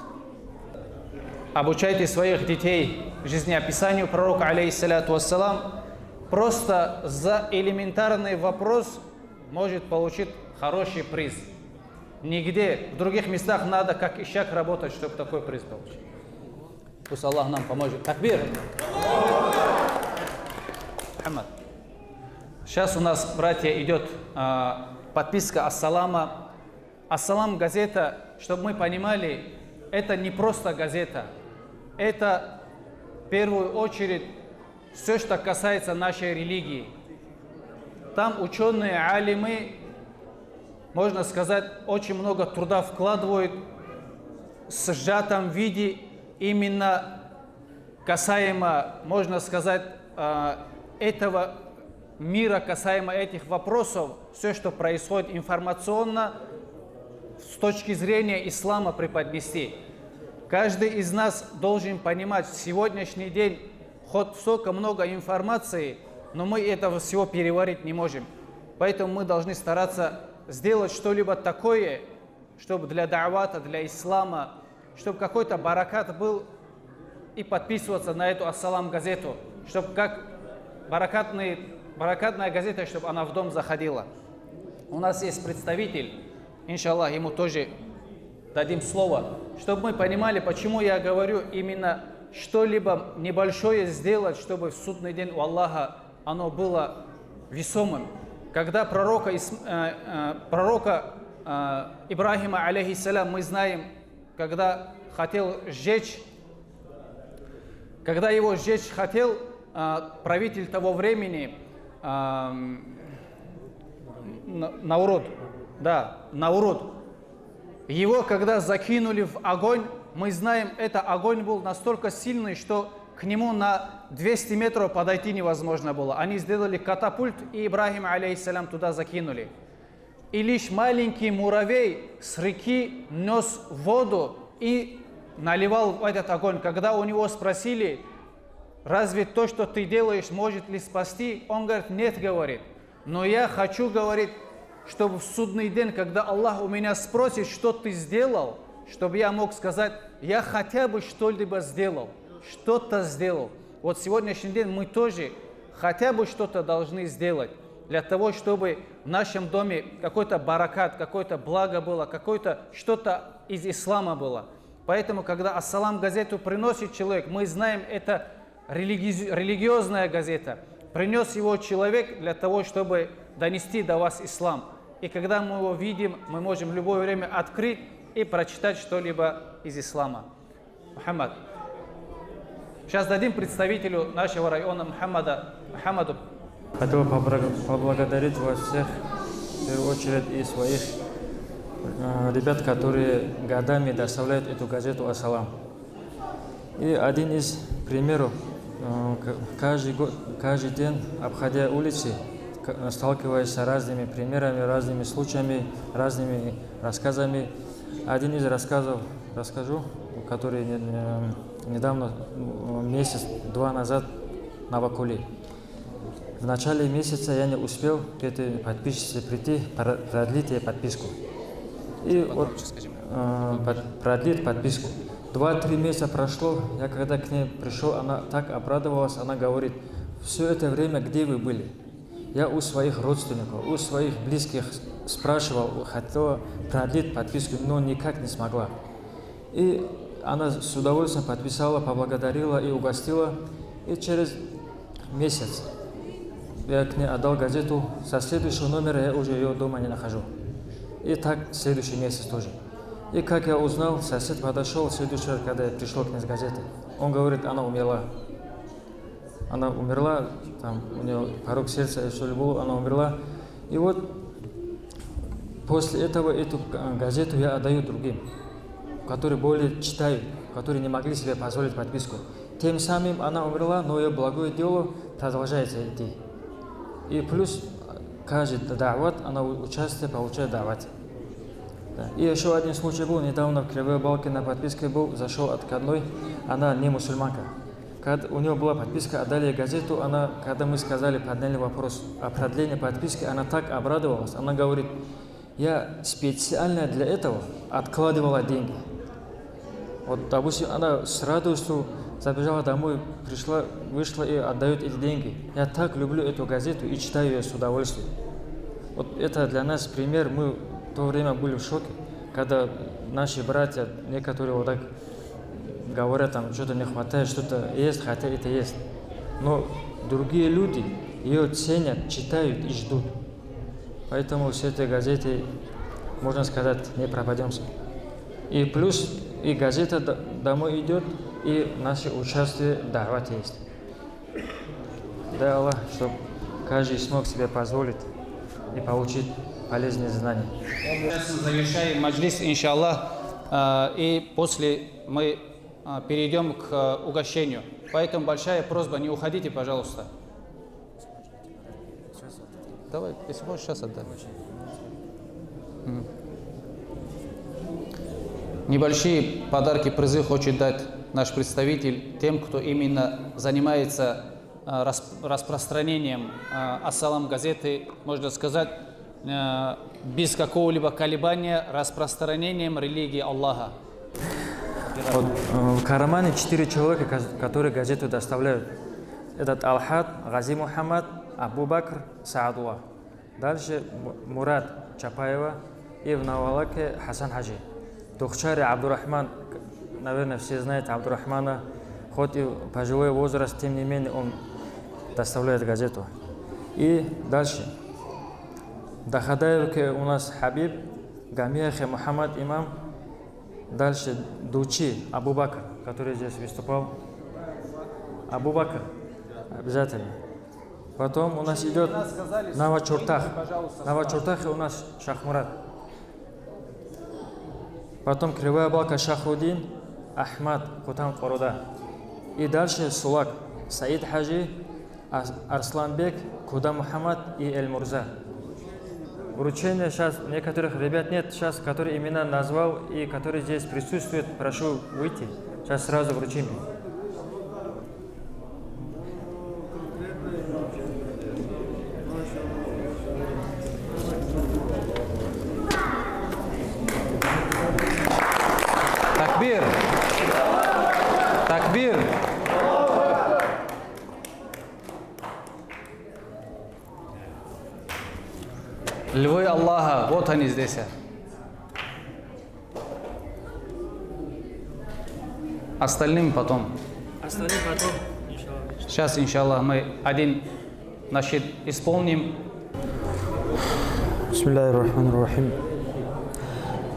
Обучайте своих детей жизнеописанию пророка, алейхиссалату вассалам. Просто за элементарный вопрос может получить хороший приз. Нигде, в других местах надо как ищак работать, чтобы такой приз получить. Пусть Аллах нам поможет. Такбир! Мухаммад. Сейчас у нас, братья, идет подписка Ассалама. Ассалам газета, чтобы мы понимали, это не просто газета. Это в первую очередь все, что касается нашей религии. Там ученые, алимы, можно сказать, очень много труда вкладывают в сжатом виде именно касаемо, можно сказать, этого мира, касаемо этих вопросов, все, что происходит информационно, с точки зрения ислама преподнести. Каждый из нас должен понимать, в сегодняшний день хоть столько много информации, но мы этого всего переварить не можем. Поэтому мы должны стараться сделать что-либо такое, чтобы для да'вата, для ислама, чтобы какой-то баракат был, и подписываться на эту Ассалам газету, чтобы как баракатная газета, чтобы она в дом заходила. У нас есть представитель, иншаллах, ему тоже дадим слово, чтобы мы понимали, почему я говорю именно что-либо небольшое сделать, чтобы в судный день у Аллаха оно было весомым. Когда пророка Ибрахима, алейхиссалям, мы знаем, когда его сжечь хотел правитель того времени, Навруд, его когда закинули в огонь, мы знаем, это огонь был настолько сильный, что к нему на 200 метров подойти невозможно было. Они сделали катапульт, и Ибрахима, алейхиссалям, туда закинули. И лишь маленький муравей с реки нес воду и наливал в этот огонь. Когда у него спросили, разве то, что ты делаешь, может ли спасти? Он говорит, нет, говорит. Но я хочу, говорит, чтобы в судный день, когда Аллах у меня спросит, что ты сделал, чтобы я мог сказать, я хотя бы что-либо сделал, что-то сделал. Вот сегодняшний день мы тоже хотя бы что-то должны сделать для того, чтобы в нашем доме какой-то баракат, какое-то благо было, какое-то что-то из ислама было. Поэтому, когда Ассалам газету приносит человек, мы знаем, это религиозная газета. Принес его человек для того, чтобы донести до вас ислам. И когда мы его видим, мы можем в любое время открыть и прочитать что-либо из ислама. Мухаммад. Сейчас дадим представителю нашего района Мухаммаду. Хотел поблагодарить вас всех, в первую очередь, и своих ребят, которые годами доставляют эту газету «Ассалам». И один из примеров, каждый день, обходя улицы, сталкиваясь с разными примерами, разными случаями, разными рассказами. Один из рассказов расскажу, который недавно, месяц-два назад на Бакуле. В начале месяца я не успел к этой подписчице прийти, продлить ей подписку. И вот продлить подписку. 2-3 месяца прошло, я когда к ней пришел, она так обрадовалась, она говорит, все это время где вы были? Я у своих родственников, у своих близких спрашивал, хотела продлить подписку, но никак не смогла. И она с удовольствием подписала, поблагодарила и угостила. И через месяц я к ней отдал газету, со следующего номера я уже ее дома не нахожу. И так следующий месяц тоже. И как я узнал, сосед подошел в следующий раз, когда я пришел к ней с газетой. Он говорит, она умерла. Она умерла, там у нее порог сердца и что-либо было, она умерла. И вот после этого эту газету я отдаю другим, которые более читают, которые не могли себе позволить подписку. Тем самым она умерла, но ее благое дело продолжается идти. И плюс каждый дават, она участие получает дават. Да. И еще один случай был, недавно в Кривой Балке на подписке был, зашел от одной, она не мусульманка. Когда у нее была подписка, отдали ей газету, она, когда мы сказали, подняли вопрос о продлении подписки, она так обрадовалась, она говорит, я специально для этого откладывала деньги. Вот, допустим, она с радостью забежала домой, пришла, вышла и отдает эти деньги. Я так люблю эту газету и читаю ее с удовольствием. Вот это для нас пример. Мы в то время были в шоке, когда наши братья, некоторые вот так говорят, там что-то не хватает, что-то есть, хотя это есть. Но другие люди ее ценят, читают и ждут. Поэтому с этой газетой, можно сказать, не пропадемся. И плюс и газета домой идет, и наше участие в давате есть. Дай Аллах, чтобы каждый смог себе позволить и получить полезные знания. Сейчас завершаем маджлис, иншаллах, и после мы перейдем к угощению. Поэтому большая просьба, не уходите, пожалуйста. Давай, если хочешь, сейчас отдай. Небольшие подарки, призы хочет дать наш представитель тем, кто именно занимается распространением Ассалам газеты, можно сказать, без какого-либо колебания, распространением религии Аллаха. Вот, в кармане 4 человека, которые газету доставляют. Этот Алхад, Гази Мухаммад, Абу Бакр, Саадулlah. Дальше Мурат Чапаева и в Навалаке Хасан Хаджи. Тухчари Абдурахман, наверное, все знают Абдурахмана, хоть и пожилой возраст, тем не менее он доставляет газету. И дальше. В Дахадаевке у нас Хабиб, Гамияхе Мухаммад Имам. Дальше Дучи Абу Бакр, который здесь выступал. Абу Бакр, обязательно. Потом у нас идет Навачуртах. Навачуртах у нас Шахмурат. Потом Кривая Балка Шахрудин, Ахмад Кутан Корода. И дальше Сулак, Саид Хаджи, Арсланбек, Куда Мухаммад и Эль-Мурза. Вручение сейчас некоторых ребят нет, сейчас, которые имена назвал и которые здесь присутствуют, прошу выйти. Сейчас сразу вручим. Львы Аллаха, вот они здесь. Остальным потом. Остальным потом, иншаллах. Сейчас, иншаллах, мы один нашид исполним. Бисмиллахир-рахманир-рахим.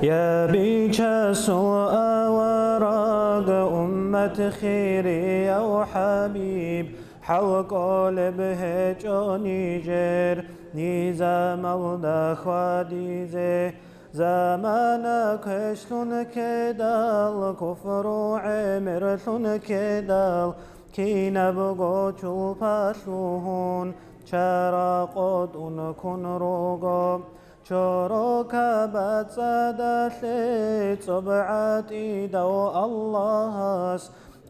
يا بيك سوء وراد أمة خيري يا حبيب حلق لبه جونيجر نيزا مولد خاديزه زمانك شلون كدال كفر عمر شلون كدال كي نبغو شوفاشلون چرا قد كن روغو چروك بتصدش صبعتي دو الله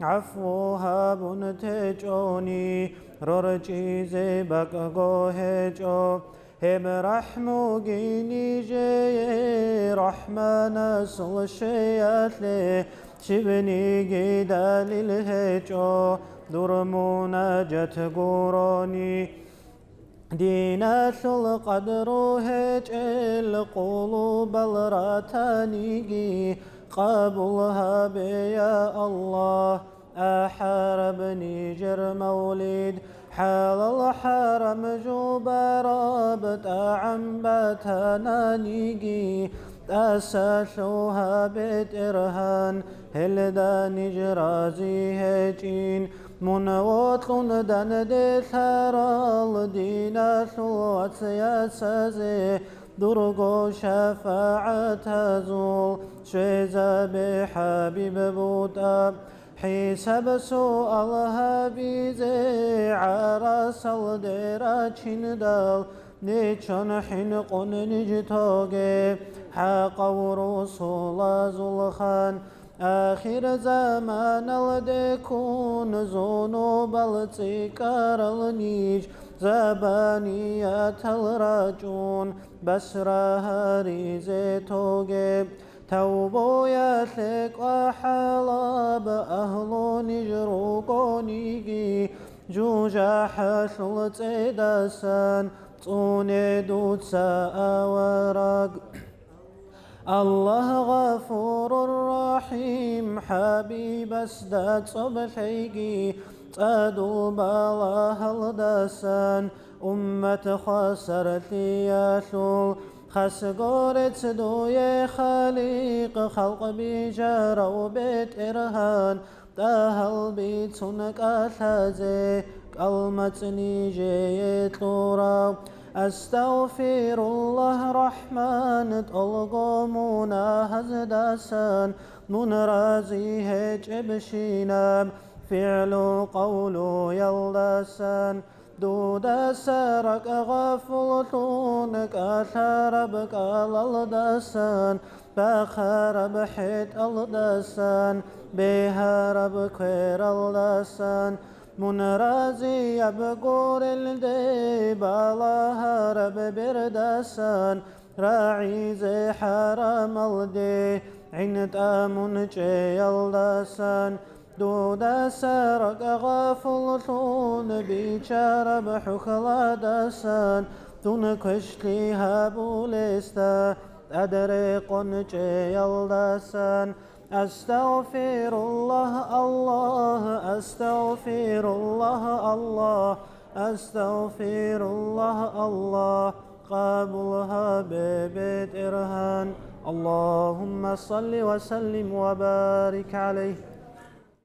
عفوها بنتجوني ررجي زبك جوهجو هم رحمو جيني جي رحمن سلشياتلي شبني جدا للهجو درمونا جت قراني ديناش القدر هج القلوب الراتانيجي قبلها بيا الله أحربني جر مولد حال الحرم جبرا بتعم بتنانيجي أساسوها بترهان هلدا نجرازي هجين منوط دان دي ثرال دينا شوات سياسازي درغو شفاعة زول شيزا بحبيب بوتا حساب سؤالها بيزي عرس الديرا چندال نيچون حين قن نجتوغي حق ورسول زلخان آخر زمان الدكون ذنوب التكار النيج زبانية الرجون بسرها ريزي توغي توبو يثق وحلب أهل نجروقونيجي جوجا حشل تيدسان توني دوتسا أورق الله غفور رحيم حبيب اسداد صبحيجي تادو بالله الدسان أمة خسرت ياشول خسقورت دوي خليق خلق بجارة وبيت إرهان تهل بيتونك أثازي كلمتني جيت لورا أستغفر الله رحمن تلقمونا هزدسان من رازيه جبشينا فعل قول يلدسان دود سرك غفلتونك أثربك الدسان بخرب حيت الدسان بهرب كير الدسان من رازي يبقور الدي بالا رب بردسان راعي زي حرام الدي عند آمن جي الدسان دودا سرق غفلتون بيشار بحخلا دسان دون كشتي هابوليستا أدريقون جي الدسان أستغفر الله الله أستغفر الله الله أستغفر الله الله قبلها ببيت إرهان اللهم صل وسلم وبارك عليه